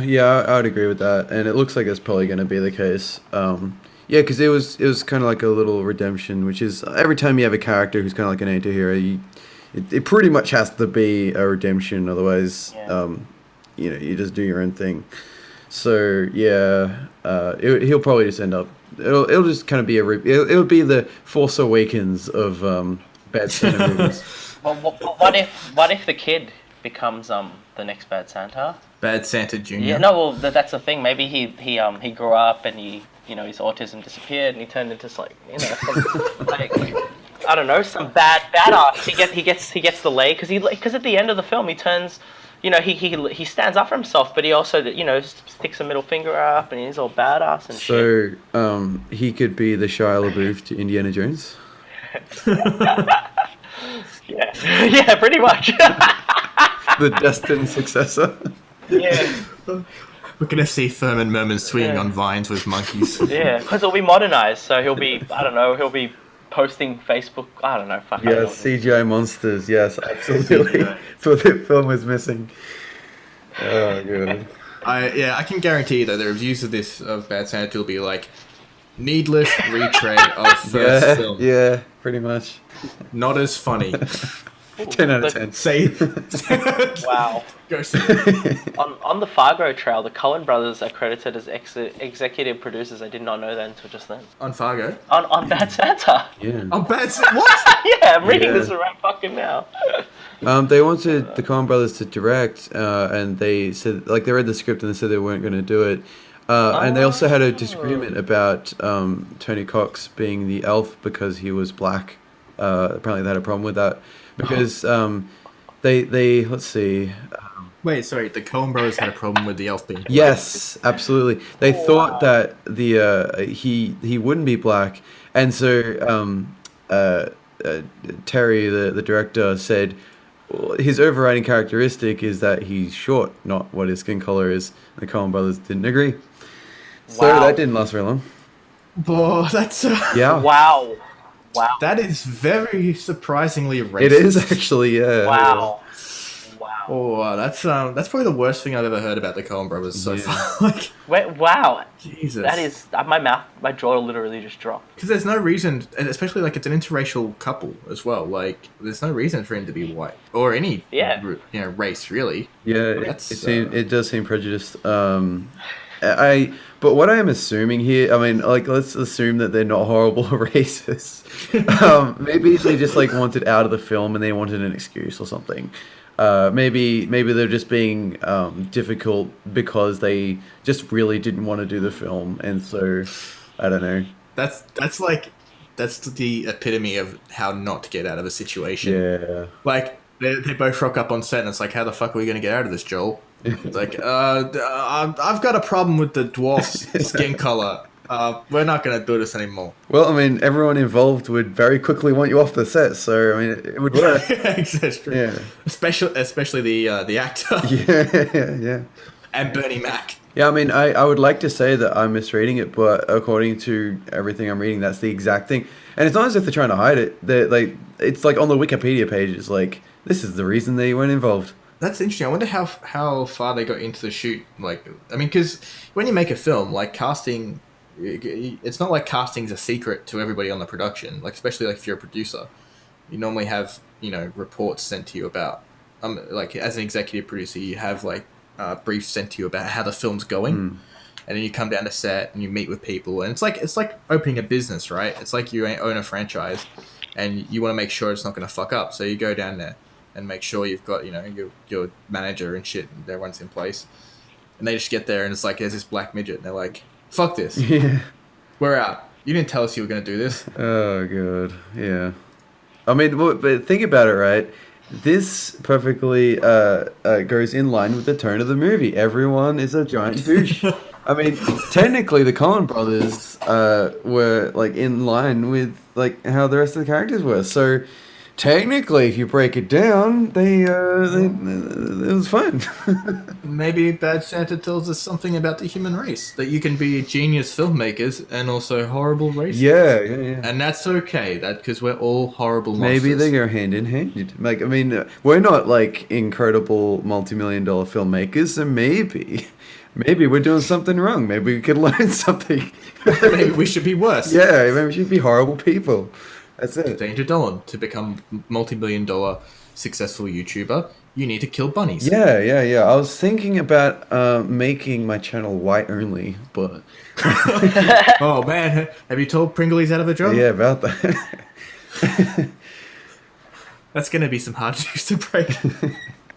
yeah, I would agree with that, and it looks like it's probably going to be the case. Yeah, because it was kind of like a little redemption, which is every time you have a character who's kind of like an anti-hero, it pretty much has to be a redemption, otherwise, you just do your own thing. So yeah, he'll probably just end up. It'll just kind of be it'll be the Force Awakens of Bad Santa movies. Well, what if the kid becomes the next Bad Santa? Bad Santa Jr. Yeah, no, well that's the thing. Maybe he grew up and his autism disappeared and he turned into some I don't know, some badass. He gets the lay because at the end of the film he turns. He stands up for himself, but he also, sticks a middle finger up, and he's all badass and shit. So, he could be the Shia LaBeouf to Indiana Jones? Yeah, pretty much. The destined successor? Yeah. We're going to see Furman Merman swinging on vines with monkeys. Yeah, because it'll be modernized, so he'll be posting Facebook. I don't know. Fuck. Yeah, CGI monsters. Yes, absolutely. That's what the film was missing. Oh, good. I can guarantee that the reviews of Bad Santa will be like needless retread of first film. Yeah, pretty much. Not as funny. 10 out of But- 10. Say, Wow. go see it. On the Fargo trail, the Coen brothers are credited as executive producers. I did not know that until just then. On Fargo. On Bad Santa. Yeah. On Bad Santa. What? Yeah, I'm reading Yeah. this right fucking now. They wanted the Coen brothers to direct, and they said, like, they read the script and they said they weren't going to do it. And they also had a disagreement about Tony Cox being the elf because he was black. Apparently they had a problem with that because they let's see. Wait, sorry. The Coen brothers had a problem with the elf being. Yes, absolutely. They thought that the he wouldn't be black, and so Terry, the director, said his overriding characteristic is that he's short, not what his skin color is. The Coen brothers didn't agree, so Wow. that didn't last very long. Oh, that's. Yeah, Wow. Wow. That is very surprisingly racist. it is actually. Yeah. Wow. Wow. Oh, that's probably the worst thing I've ever heard about the Coen brothers so Yeah. far. Like, Wait, wow. Jesus. That is my jaw literally just dropped. Because there's no reason, and especially like it's an interracial couple as well. Like, there's no reason for him to be white or any race really. Yeah, That's, it does seem prejudiced. But what I am assuming here, I mean, like, let's assume that they're not horrible racists. Maybe they just like wanted out of the film and they wanted an excuse or something. Maybe they're just being difficult because they just really didn't want to do the film, and so I don't know. That's the epitome of how not to get out of a situation. Yeah. Like they both rock up on set and it's like, how the fuck are we gonna get out of this, Joel? It's like, I've got a problem with the dwarf's skin color. We're not gonna do this anymore. Well, I mean, everyone involved would very quickly want you off the set, so I mean, it would work. That's true. Yeah. Especially the actor Yeah. and Bernie Mac. Yeah, I mean, I would like to say that I'm misreading it, but according to everything I'm reading, that's the exact thing. And it's not as if they're trying to hide it. They're like, it's like on the Wikipedia page. It's like, this is the reason they weren't involved. That's interesting. I wonder how far they got into the shoot. Like, I mean, because when you make a film, like casting, it's not like casting's a secret to everybody on the production. Like, especially like if you're a producer, you normally have reports sent to you about. Like as an executive producer, you have like briefs sent to you about how the film's going, and then you come down to set and you meet with people, and it's like opening a business, right? It's like you own a franchise, and you want to make sure it's not going to fuck up. So you go down there and make sure you've got your manager and shit, and everyone's in place. And they just get there and it's like there's this black midget, and they're like, "Fuck this, Yeah. we're out. You didn't tell us you were going to do this." Oh, God. Yeah. I mean, but think about it, right? This perfectly goes in line with the tone of the movie. Everyone is a giant douche. I mean, technically, the Coen brothers were like in line with like how the rest of the characters were. So, technically, if you break it down, it was fun. Maybe Bad Santa tells us something about the human race, that you can be genius filmmakers and also horrible racists. Yeah. And that's okay, because we're all horrible monsters. Maybe they go hand in hand. Like, I mean, we're not like incredible multi-million-dollar filmmakers, so maybe we're doing something wrong. Maybe we could learn something. Maybe we should be worse. Yeah, maybe we should be horrible people. That's it. Danger Dolan, to become multi-billion-dollar successful YouTuber, you need to kill bunnies. Yeah. I was thinking about making my channel white only, but Oh man, have you told Pringle he's out of a job? yeah, about that. That's gonna be some hard news to break.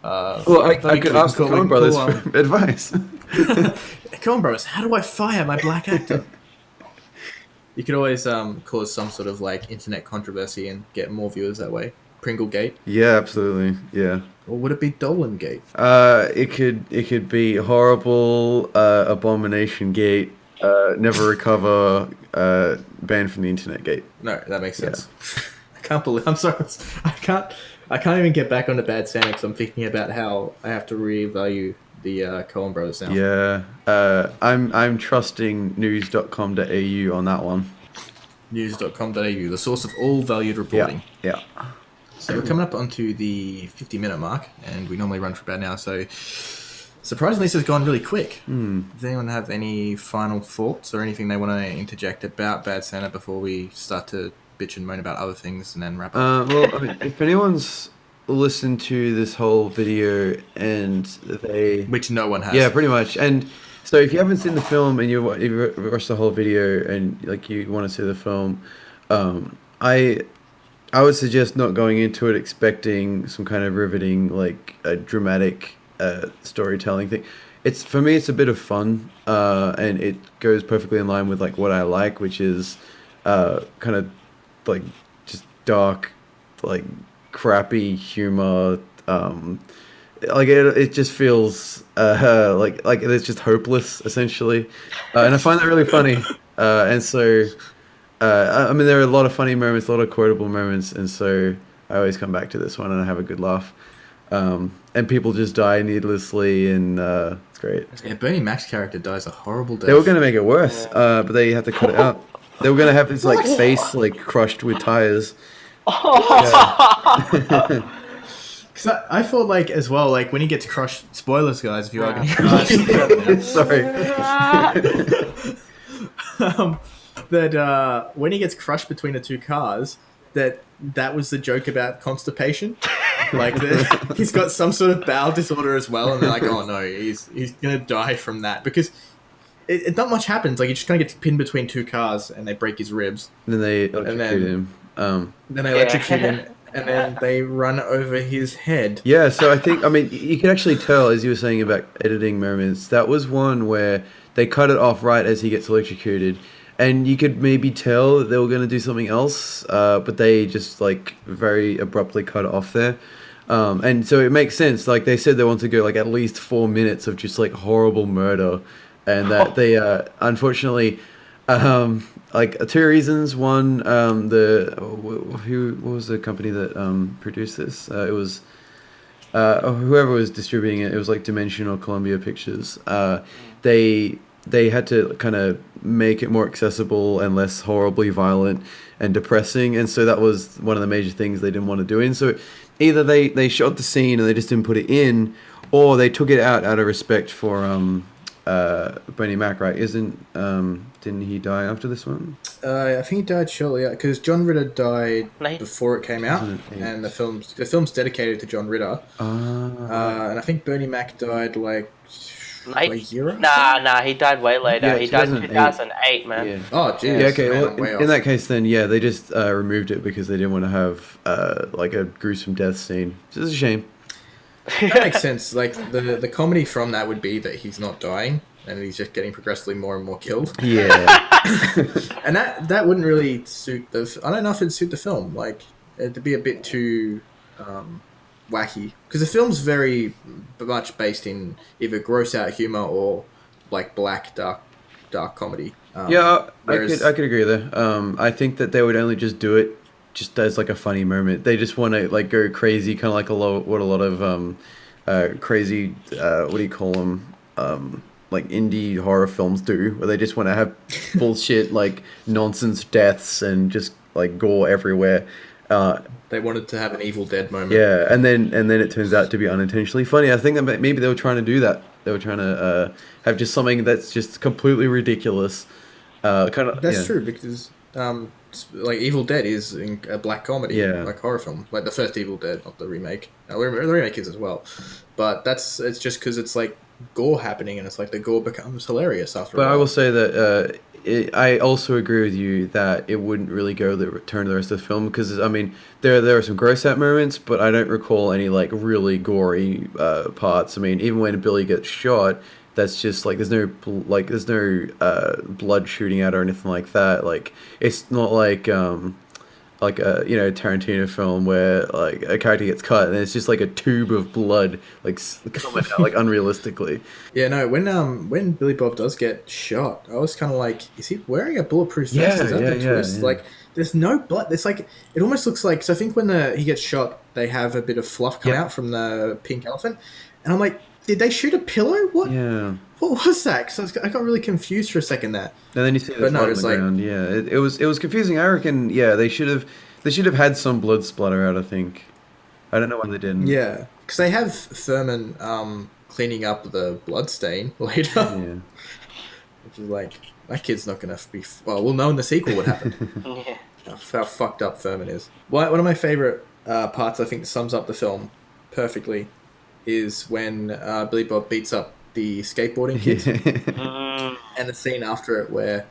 Well, I could ask the Coen brothers for advice. Coen Brothers, how do I fire my black actor? You could always cause some sort of like internet controversy and get more viewers that way. Pringle Gate, Yeah, absolutely. Yeah. or would it be Dolan Gate? It could be horrible, abomination gate, never recover, banned from the internet gate. No, that makes sense. I can't believe. I'm sorry. I can't even get back onto Bad Santa because I'm thinking about how I have to revalue the Coen Brothers now. Yeah. I'm trusting news.com.au on that one. News.com.au, the source of all valued reporting. Yeah. So we're coming up onto the 50-minute mark, and we normally run for about an hour. So surprisingly, this has gone really quick. Does anyone have any final thoughts or anything they want to interject about Bad Santa before we start to bitch and moan about other things and then wrap up? Well, I mean, if anyone's listened to this whole video, and they Which no one has. yeah, pretty much. And so if you haven't seen the film and you watched the whole video and like you want to see the film, um, I I would suggest not going into it expecting some kind of riveting, like a dramatic storytelling thing. It's for me, it's a bit of fun, and it goes perfectly in line with like what I like, which is kind of like just dark, like crappy humor. Like it just feels like it's just hopeless essentially, and I find that really funny. And so I mean, there are a lot of funny moments, a lot of quotable moments, and so I always come back to this one and I have a good laugh. And people just die needlessly, and it's great. Yeah, Bernie Mac's character dies a horrible death. They were going to make it worse, but they had to cut it out. They were going to have his like face like crushed with tires. Yeah. Because I thought, like, as well, like, when he gets crushed... Spoilers, guys, if you are going to crush. Sorry. That when he gets crushed between the two cars, that was the joke about constipation. Like, he's got some sort of bowel disorder as well, and they're like, oh, no, he's going to die from that. Because not much happens. Like, he just kind of gets pinned between two cars, and they break his ribs. And then they electrocute him. Then they electrocute him. And then they run over his head. Yeah, so I mean, you can actually tell, as you were saying about editing moments, that was one where they cut it off right as he gets electrocuted. And you could maybe tell that they were going to do something else, but they just, like, very abruptly cut it off there. And so it makes sense. Like, they said they want to go, like, at least 4 minutes of just, like, horrible murder. And that they, unfortunately... like two reasons. One, what was the company that produced this? It was whoever was distributing it. It was like Dimension or Columbia Pictures. They had to kind of make it more accessible and less horribly violent and depressing, and so that was one of the major things they didn't want to do. And so either they shot the scene and they just didn't put it in, or they took it out of respect for Bernie Mac, right? Didn't he die after this one? I think he died shortly because John Ritter died before it came out, and the film's dedicated to John Ritter. And I think Bernie Mac died like a year ago. Nah, he died way later. Yeah, he died in 2008, man. Yeah. Oh, geez. Yeah, okay. Man, Well, in that case, then yeah, they just removed it because they didn't want to have like a gruesome death scene. Which is a shame. That makes sense. Like the comedy from that would be that he's not dying and he's just getting progressively more and more killed. Yeah. And that wouldn't really suit I don't know if it'd suit the film. Like it'd be a bit too wacky because the film's very much based in either gross out humor or like black dark comedy. Yeah, whereas, I could agree there. I think that they would only just do it just as like a funny moment. They just want to like go crazy, kind of like what a lot of crazy what do you call them, like indie horror films do, where they just want to have bullshit like nonsense deaths and just like gore everywhere. They wanted to have an Evil Dead moment. Yeah, and then it turns out to be unintentionally funny. I think that maybe they were trying to do that. They were trying to have just something that's just completely ridiculous. That's true because like Evil Dead is a black comedy, like horror film, like the first Evil Dead, not the remake. The remake is as well, but it's just because it's like gore happening, and it's like the gore becomes hilarious after. But I will say that I also agree with you that it wouldn't really go the return to the rest of the film because I mean there are some gross out moments, but I don't recall any like really gory parts. I mean, even when Billy gets shot, that's just like there's no blood shooting out or anything like that. Like it's not like a Tarantino film where like a character gets cut and it's just like a tube of blood like coming out like unrealistically. Yeah, no. When Billy Bob does get shot, I was kind of like, is he wearing a bulletproof vest? Is that the twist? Yeah. Like, there's no blood. It's like it almost looks like. So I think when he gets shot, they have a bit of fluff come out from the pink elephant, and I'm like, did they shoot a pillow? What? Yeah. What was that? Because I got really confused for a second there. And then you see the blood on the ground. Yeah, it was confusing. I reckon. Yeah, they should have had some blood splatter out. I think. I don't know why they didn't. Yeah, because they have Thurman cleaning up the blood stain later. Yeah. Which is like, that kid's not gonna be. Well, we'll know in the sequel what happened. Yeah. How fucked up Thurman is. One of my favorite parts I think sums up the film perfectly is when Billy Bob beats up the skateboarding kids, Mm. and the scene after it where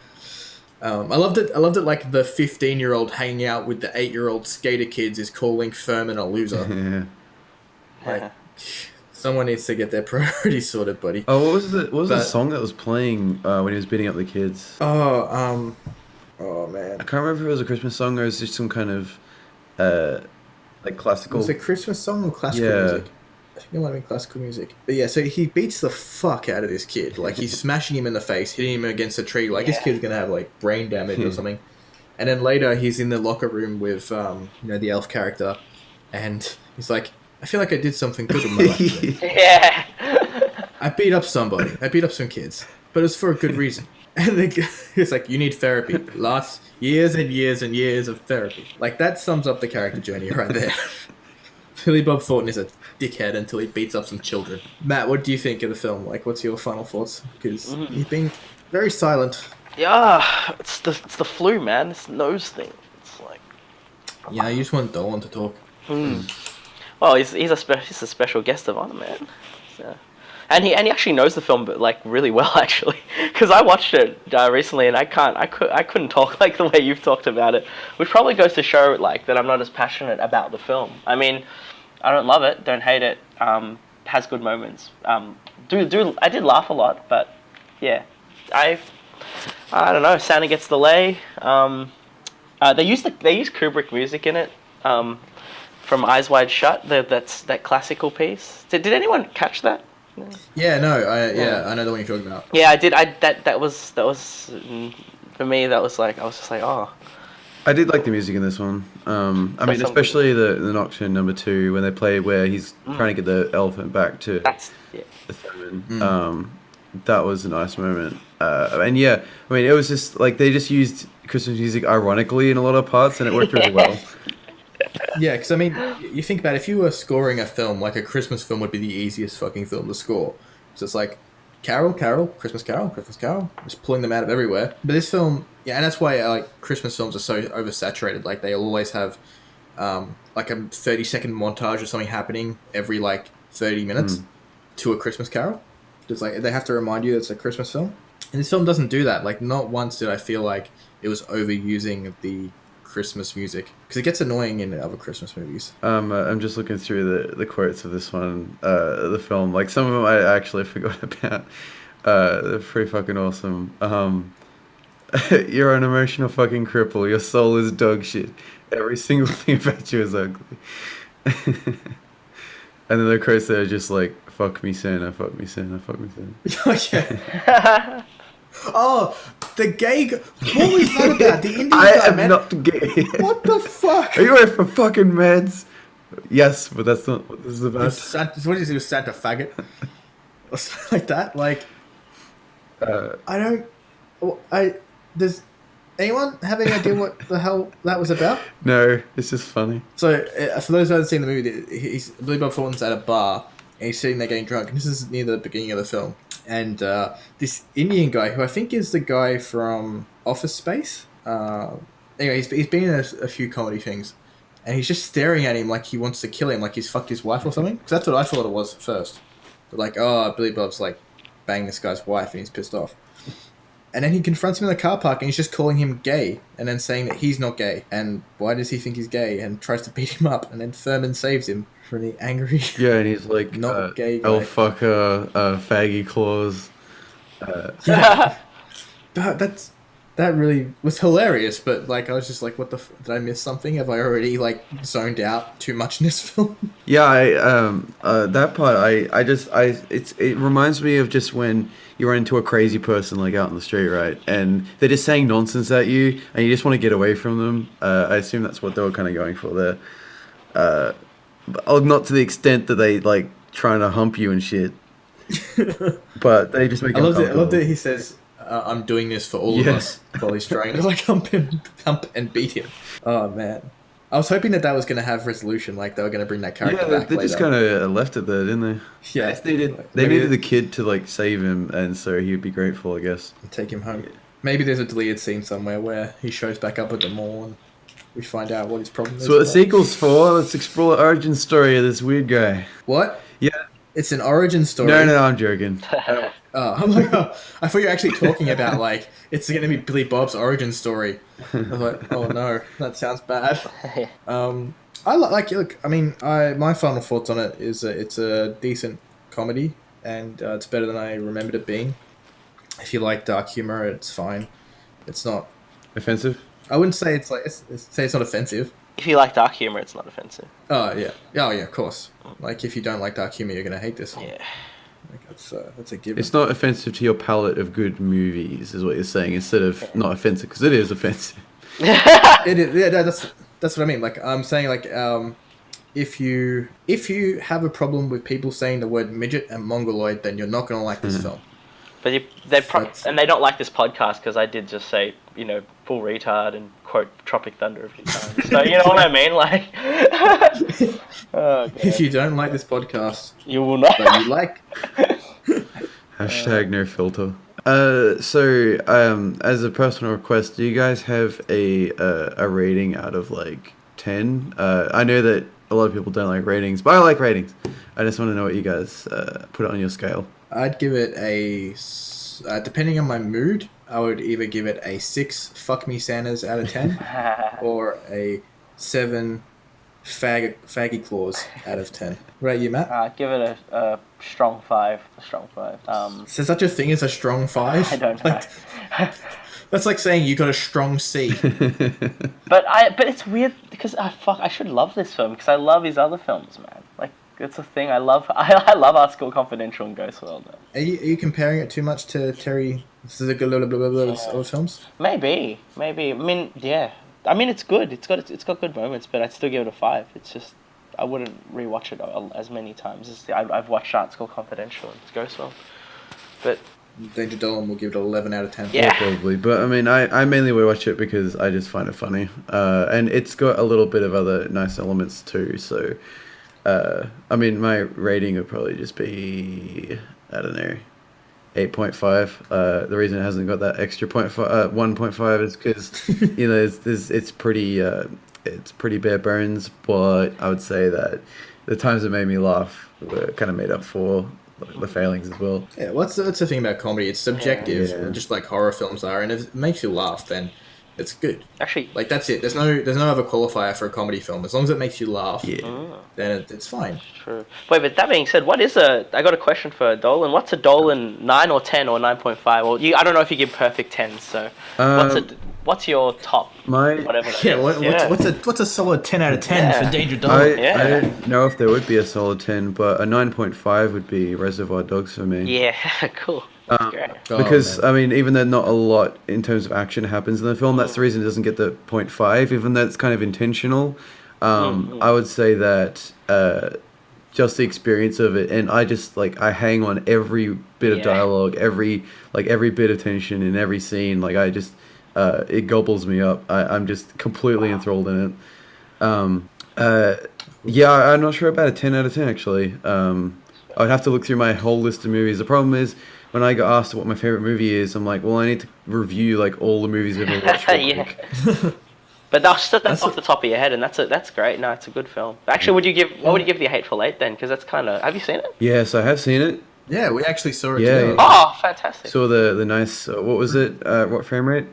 I loved it. I loved it. Like the 15-year-old hanging out with the 8-year-old skater kids is calling Furman a loser. Yeah. Like, someone needs to get their priorities sorted, buddy. Oh, what was the But- song that was playing when he was beating up the kids? Oh man, I can't remember if it was a Christmas song or it was just some kind of like classical. was it a Christmas song or classical Yeah. music? I think it might have been classical music. But yeah, so he beats the fuck out of this kid. Like, he's smashing him in the face, hitting him against a tree. Like, this kid's gonna have, like, brain damage or something. And then later, he's in the locker room with, the elf character. And he's like, I feel like I did something good in my life today. Yeah. I beat up somebody. I beat up some kids. But it's for a good reason. And it's like, you need therapy. Last years and years and years of therapy. Like, that sums up the character journey right there. Billy Bob Thornton is a dickhead until he beats up some children. Matt, what do you think of the film? Like, what's your final thoughts? Because you've been very silent. Yeah, it's the flu, man. It's the nose thing. It's like, Yeah, you just want Dolan to talk. well, he's a special guest of honor, man. So, and he actually knows the film, but like really well actually, because I watched it recently and I couldn't talk like the way you've talked about it, which probably goes to show like that I'm not as passionate about the film. I mean, I don't love it, don't hate it. Has good moments. I did laugh a lot, but yeah, I don't know. Santa Gets the Lay. They use Kubrick music in it. From Eyes Wide Shut. That classical piece. Did anyone catch that? Yeah, no, I know the one you're talking about. Yeah, I did. That was for me. That was like I was just like, oh. I did like the music in this one. I mean, especially the Nocturne number 2 when they play where he's trying to get the elephant back to the Thurman. That was a nice moment. And yeah, I mean, it was just like they just used Christmas music ironically in a lot of parts, and it worked really well. Yeah, because I mean, you think about it, if you were scoring a film, like a Christmas film would be the easiest fucking film to score. So it's like, Carol, Christmas Carol, just pulling them out of everywhere. But this film, yeah, and that's why like Christmas films are so oversaturated. Like they always have like a 30-second montage of something happening every like 30 minutes to a Christmas Carol. Just like they have to remind you that it's a Christmas film. And this film doesn't do that. Like not once did I feel like it was overusing the Christmas music, because it gets annoying in other Christmas movies. I'm just looking through the quotes of this one, the film. Like some of them I actually forgot about. They're pretty fucking awesome. You're an emotional fucking cripple. Your soul is dog shit. Every single thing about you is ugly. And then the quotes that are just like, fuck me Santa, fuck me Santa, fuck me Santa. Yeah. Oh, the gay guy. What was that about? The Indian I guy, am man. not gay. What the fuck? Are you away for fucking meds? Yes, but that's not what this is about. What is it? Santa faggot? Or something like that? Like, does anyone have any idea what the hell that was about? No, it's just funny. So, for those who haven't seen the movie, Billy Bob Thornton's at a bar, and he's sitting there getting drunk, and this is near the beginning of the film. And this Indian guy, who I think is the guy from Office Space, anyway, he's been in a few comedy things, and he's just staring at him like he wants to kill him, like he's fucked his wife or something. Because that's what I thought it was at first. But like, oh, Billy Bob's like banging this guy's wife, and he's pissed off. And then he confronts him in the car park, and he's just calling him gay, and then saying that he's not gay, and why does he think he's gay, and tries to beat him up, and then Thurman saves him from the angry... Yeah, and he's like, Not gay guy. oh fucker, faggy claws. Yeah. That really was hilarious, but like I was just like, what the did I miss something? Have I already like zoned out too much in this film? Yeah, that part, it reminds me of just when you run into a crazy person like out in the street, right? And they're just saying nonsense at you, and you just want to get away from them. I assume that's what they were kind of going for there. But not to the extent that they like trying to hump you and shit. But they just make. I loved it. He says, "I'm doing this for all of us," while he's trying to like hump and beat him. Oh man, I was hoping that was going to have resolution, like they were going to bring that character back. They later. just kind of left it there, didn't they? Yeah, they needed the kid to like save him, and so he would be grateful, I guess. And take him home. Maybe there's a deleted scene somewhere where he shows back up at the mall and we find out what his problem is. So what the sequel's for? Let's explore the origin story of this weird guy. What? Yeah. It's an origin story. No, I'm joking. I'm like, oh, I thought you were actually talking about like it's going to be Billy Bob's origin story. I was like, oh no, that sounds bad. I like look. I mean, my final thoughts on it is it's a decent comedy, and it's better than I remembered it being. If you like dark humor, it's fine. It's not Offensive? I wouldn't say it's like say it's not offensive. If you like dark humor, it's not offensive. Oh yeah, of course. Like if you don't like dark humor, you're gonna hate this one. Yeah. Like, that's a given. It's not offensive to your palette of good movies, is what you're saying, instead of not offensive, because it is offensive. It is. Yeah, that's what I mean. Like I'm saying, like if you have a problem with people saying the word midget and mongoloid, then you're not gonna like this film. But and they don't like this podcast because I did just say, you know, full retard and quote Tropic Thunder a few times. So you know what I mean? Like, if you don't like this podcast, you will not. But you like. Hashtag no filter. So as a personal request, do you guys have a rating out of like 10? I know that a lot of people don't like ratings, but I like ratings. I just want to know what you guys put it on your scale. I'd give it a, depending on my mood, I would either give it a 6 fuck me Santas out of 10 or a 7 faggy claws out of 10. What about you, Matt? Give it a strong 5. A strong 5. Is there such a thing as a strong 5? I don't know. Like, that's like saying you got a strong C. But it's weird because I should love this film because I love his other films, man. Like it's a thing I love. I love Art School Confidential and Ghost World. Are you comparing it too much to Terry Zaga's other films? Maybe. I mean, yeah. I mean, it's good. It's got good moments, but I'd still give it a 5. It's just I wouldn't rewatch it as many times as I've watched Art School Confidential and Ghost World. But Danger Dolan will give it an 11 out of 10. Yeah, probably. But I mean, I mainly watch it because I just find it funny, and it's got a little bit of other nice elements too. So, I mean, my rating would probably just be, I don't know, 8.5. The reason it hasn't got that extra 1.5 is because you know it's pretty bare bones. But I would say that the times it made me laugh were kind of made up for the failings as well. Yeah, what's the thing about comedy? It's subjective, just like horror films are, and if it makes you laugh, then it's good. actually, Like that's it. There's no other qualifier for a comedy film. As long as it makes you laugh, then it's fine. true. Wait, but that being said, I got a question for Dolan. What's a Dolan 9 or 10 or 9.5? Well, I don't know if you give perfect 10s. So what's your top? Whatever. What's a solid 10 out of 10 for Danger Dolan? I don't know if there would be a solid 10, but a 9.5 would be Reservoir Dogs for me. Yeah, cool. That's great. Because, I mean, even though not a lot in terms of action happens in the film, that's the reason it doesn't get the 0.5, even though it's kind of intentional. I would say that just the experience of it, and I just, like, I hang on every bit of dialogue, every bit of tension in every scene. Like, I just, it gobbles me up. I'm just completely enthralled in it. Yeah, I'm not sure about a 10 out of 10, actually. I'd have to look through my whole list of movies. The problem is, when I got asked what my favorite movie is, I'm like, well, I need to review like all the movies I've ever watched. Real quick. But that's off the top of your head, and that's great. No, it's a good film. Actually, what would you give The Hateful Eight then? Because that's kind of. Have you seen it? Yes, I have seen it. Yeah, we actually saw it Yeah, together. yeah. Oh, fantastic. Saw the nice. What was it? What frame rate?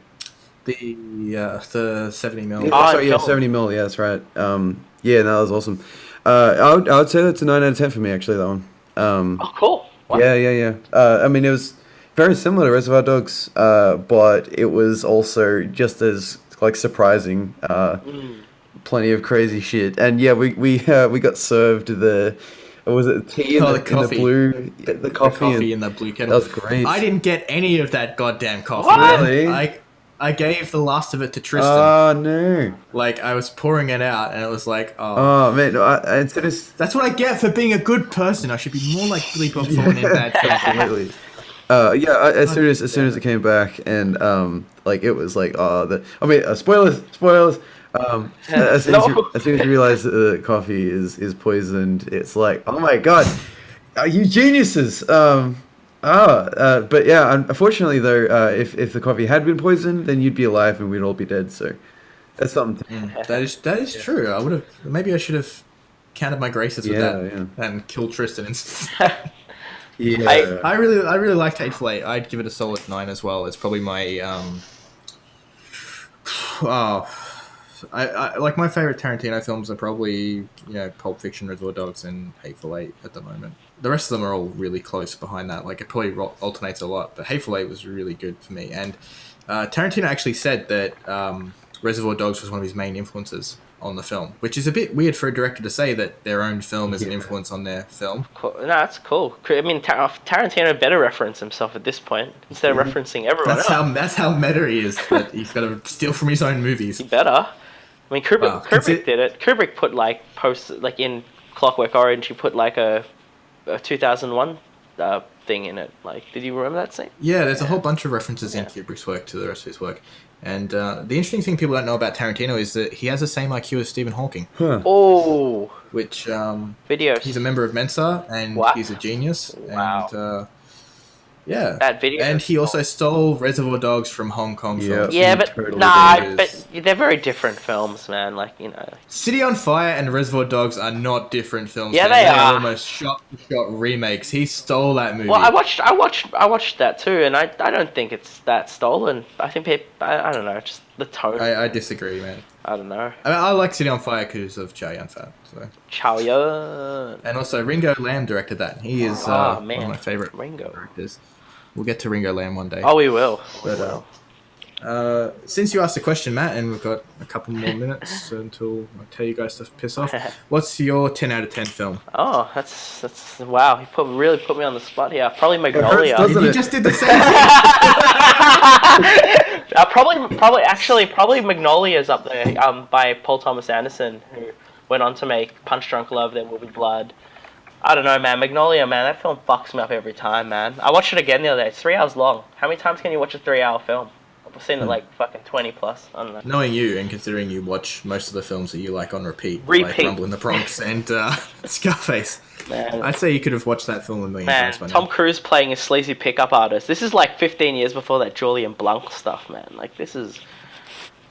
The 70 mil. Yeah, sorry, yeah, film. 70 mil. Yeah, that's right. Yeah, no, that was awesome. I would say that's a 9 out of 10 for me. Actually, that one. Oh, cool. Wow. Yeah. I mean, it was very similar to Reservoir Dogs, but it was also just as like surprising. Plenty of crazy shit, and yeah, we got served the. Was it tea in, the coffee. The coffee In the blue kettle. That was great. I didn't get any of that goddamn coffee. What? Really? I gave the last of it to Tristan. Oh no! Like I was pouring it out, and it was like, Oh man, instead of that's what I get for being a good person. I should be more like Billy Bob Thornton in bad films. absolutely. As soon as it came back, and like it was like spoilers. As soon as you realize that the coffee is poisoned, it's like, oh my god, you geniuses. But yeah, unfortunately though, if the coffee had been poisoned, then you'd be alive and we'd all be dead. So That's something. That is true. I should have counted my graces with Yeah, that yeah. and killed Tristan instead. Yeah. I really liked Hateful Eight. I'd give it a solid 9 as well. It's probably my I like my favorite Tarantino films are probably Pulp Fiction, Reservoir Dogs, and Hateful Eight at the moment. The rest of them are all really close behind that. Like it probably alternates a lot, but Hateful Eight was really good for me. And Tarantino actually said that Reservoir Dogs was one of his main influences on the film, which is a bit weird for a director to say that their own film is an influence on their film. Cool. No, that's cool. I mean, Tarantino better reference himself at this point instead of referencing everyone else. That's how meta he is. That he's got to steal from his own movies. He better. I mean, Kubrick did it. Kubrick put like in Clockwork Orange. He put like a 2001 thing in it. Like, did you remember that scene? Yeah, there's a whole bunch of references in Kubrick's work to the rest of his work. And the interesting thing people don't know about Tarantino is that he has the same IQ as Stephen Hawking. Huh. Oh, which videos. He's a member of Mensa, and he's a genius. Wow. And yeah, that video. And he also stole Reservoir Dogs from Hong Kong films. Yeah, but but they're very different films, man. Like City on Fire and Reservoir Dogs are not different films. Yeah, they are almost shot-for-shot remakes. He stole that movie. Well, I watched that too, and I don't think it's that stolen. I think I don't know, just the tone. I disagree, man. I don't know. I mean, I like City on Fire because of Chow Yun-fat. So. Chow Yun. And also Ringo Lam directed that. He is one of my favorite directors. We'll get to Ringo Lam one day. Oh, we will. Since you asked the question, Matt, and we've got a couple more minutes until I tell you guys to piss off, what's your 10 out of 10 film? Oh, that's wow. He really put me on the spot here. Probably Magnolia. You just did the same thing. Probably Magnolia's up there. By Paul Thomas Anderson, who went on to make Punch Drunk Love, There Will Be Blood. I don't know, man. Magnolia, man, that film fucks me up every time, man. I watched it again the other day. It's 3 hours long. How many times can you watch a 3-hour film? I've seen it like fucking 20 plus. I don't know. Knowing you and considering you watch most of the films that you like on repeat. Like Rumble in the Bronx and Scarface. Man. I'd say you could have watched that film a million times by now. Tom Cruise playing a sleazy pickup artist. This is like 15 years before that Julian Blanc stuff, man. Like, this is...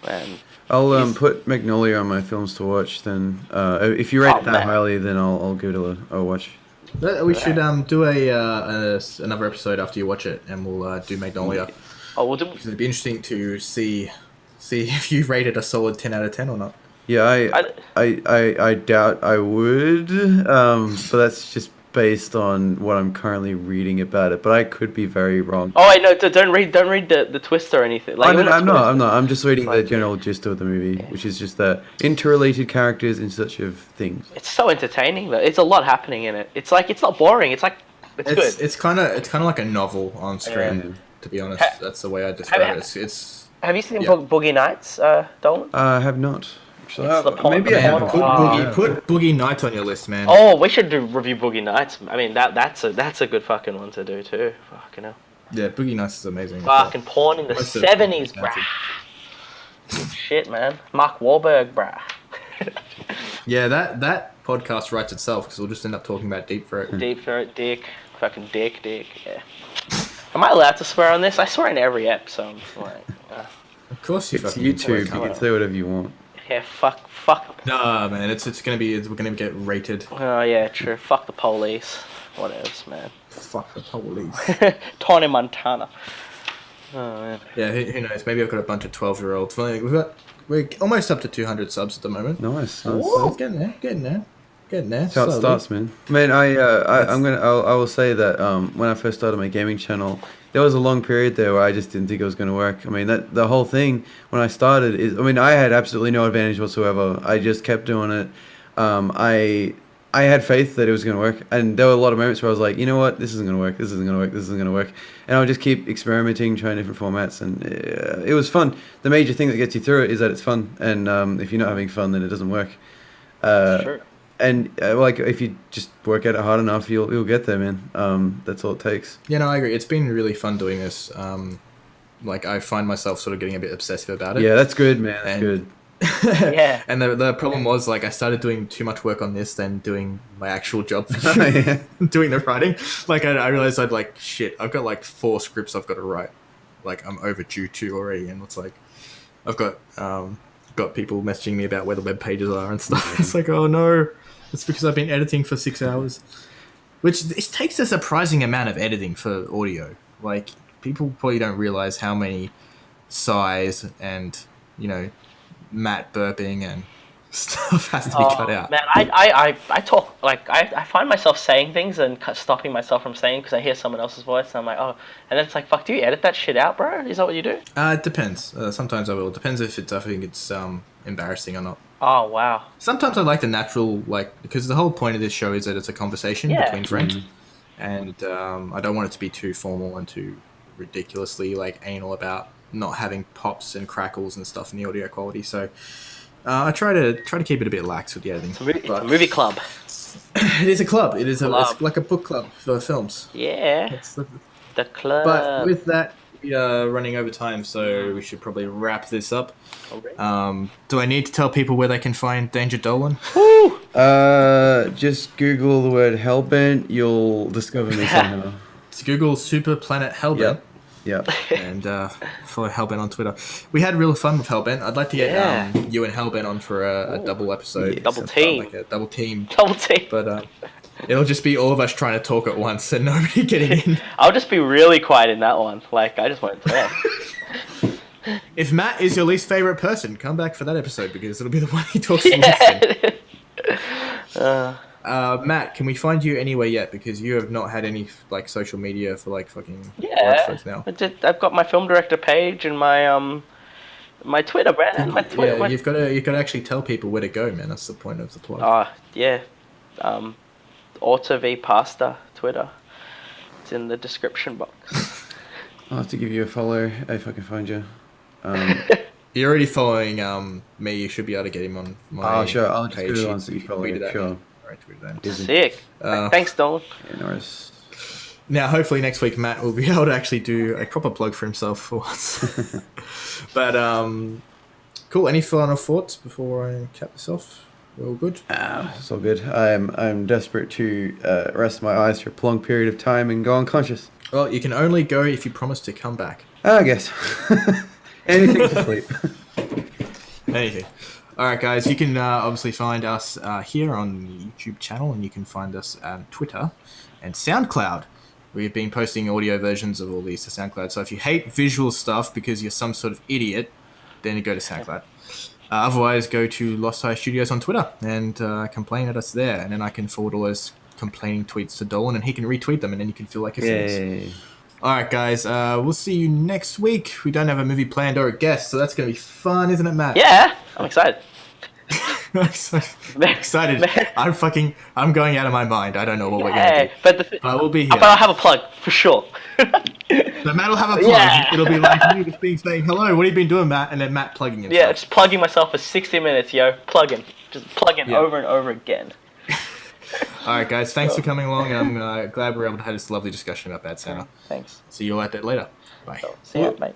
Man... I'll put Magnolia on my films to watch. Then, if you rate it that highly, then I'll give it a watch. We should do another episode after you watch it, and we'll do Magnolia. Oh, we'll do. It'd be interesting to see if you rated a solid 10 out of 10 or not. Yeah, I doubt I would, but that's just based on what I'm currently reading about it, but I could be very wrong. Oh, wait, no, don't read the twist or anything. Like, I'm not. I'm just reading the general gist of the movie, which is just the interrelated characters and such of things. It's so entertaining, though. It's a lot happening in it. It's like, it's not boring. It's good. It's kind of like a novel on screen, to be honest. That's the way I describe it. Have you seen Boogie Nights, Dolan? I have not. Maybe put Boogie Nights on your list, man. Oh, we should review Boogie Nights. I mean, that's a good fucking one to do too. Fucking hell. Yeah, Boogie Nights is amazing. Fucking porn in the 70s, brah. Shit, man. Mark Wahlberg, brah. Yeah, that podcast writes itself because we'll just end up talking about Deep Throat. Deep Throat, dick, fucking dick, yeah. Am I allowed to swear on this? I swear in every episode. Of course you. It's YouTube. You can say whatever you want. Yeah, fuck. Nah, man, we're gonna get rated. Oh yeah, true. Fuck the police. What else, man? Fuck the police. Tony Montana. Oh man. Yeah, who knows? Maybe I've got a bunch of 12-year-olds. We're almost up to 200 subs at the moment. Nice. So it's getting there. That's how it starts, man. Man, I will say that when I first started my gaming channel, there was a long period there where I just didn't think it was going to work. I mean, the whole thing when I started I had absolutely no advantage whatsoever. I just kept doing it. I had faith that it was going to work, and there were a lot of moments where I was like, you know what, this isn't going to work. This isn't going to work. This isn't going to work. And I would just keep experimenting, trying different formats, and it was fun. The major thing that gets you through it is that it's fun, and if you're not having fun, then it doesn't work. Sure. And like if you just work at it hard enough, you'll get there, man. That's all it takes. Yeah, no, I agree. It's been really fun doing this. Like I find myself sort of getting a bit obsessive about it. Yeah, that's good, man. That's good. Yeah. And the problem was like I started doing too much work on this than doing my actual job, doing the writing. Like I realized I've got like 4 scripts I've got to write. Like I'm overdue 2 already, and it's like I've got got people messaging me about where the web pages are and stuff. It's like, oh no, it's because I've been editing for 6 hours. Which it takes a surprising amount of editing for audio. Like, people probably don't realize how many sighs and, Matt burping and stuff has to be cut out. Man, I talk, like, I find myself saying things and stopping myself from saying because I hear someone else's voice and I'm like, oh, and then it's like, fuck, do you edit that shit out, bro? Is that what you do? It depends. Sometimes I will. It depends if I think it's embarrassing or not. Oh, wow. Sometimes I like the natural, because the whole point of this show is that it's a conversation between friends. And I don't want it to be too formal and too ridiculously, anal about not having pops and crackles and stuff in the audio quality. So I try to keep it a bit lax with the editing. It's a movie club. It is a club. It's like a book club for films. Yeah. The club. But with that, we are running over time, so we should probably wrap this up. Do I need to tell people where they can find Danger Dolan? Woo! Just Google the word Hellbent. You'll discover me somehow. It's Google Super Planet Hellbent. Yep. And follow Hellbent on Twitter. We had real fun with Hellbent. I'd like to get you and Hellbent on for a double episode. Yeah, double team. Like a double team. Double team. But it'll just be all of us trying to talk at once and nobody getting in. I'll just be really quiet in that one. I just won't talk. If Matt is your least favorite person, come back for that episode because it'll be the one he talks the most in. Matt, can we find you anywhere yet? Because you have not had any social media for fucking now. I've got my film director page and my my Twitter, man. My Twitter. Yeah, you've got to actually tell people where to go, man. That's the point of the plug. Oh yeah, Auto V Pasta Twitter. It's in the description box. I'll have to give you a follow if I can find you. You're already following me. You should be able to get him on my sure. I'll just page. do the ones that you follow. Sure. Sick. Thanks, Dolan. Yeah, no worries. Now, hopefully next week, Matt will be able to actually do a proper plug for himself for once. But, cool. Any final thoughts before I cap this off? We're all good? It's all good. I'm desperate to rest my eyes for a prolonged period of time and go unconscious. Well, you can only go if you promise to come back. I guess. Anything to sleep. Anything. All right, guys, you can obviously find us here on the YouTube channel, and you can find us on Twitter and SoundCloud. We've been posting audio versions of all these to SoundCloud, so if you hate visual stuff because you're some sort of idiot, then you go to SoundCloud. Otherwise, go to Lost High Studios on Twitter and complain at us there, and then I can forward all those complaining tweets to Dolan, and he can retweet them, and then you can feel like a serious. All right, guys, we'll see you next week. We don't have a movie planned or a guest, so that's going to be fun, isn't it, Matt? Yeah, I'm excited. I'm excited. I'm going out of my mind. I don't know what we're going to do. But we'll be here. But I'll have a plug, for sure. So Matt will have a plug. Yeah. It'll be like me just being saying, hello, what have you been doing, Matt? And then Matt plugging himself. Yeah, just plugging myself for 60 minutes, yo. Plugging. Just plugging over and over again. All right, guys, thanks for coming along. I'm glad we were able to have this lovely discussion about Bad Santa. Thanks. See you all out there later. Bye. See you, mate.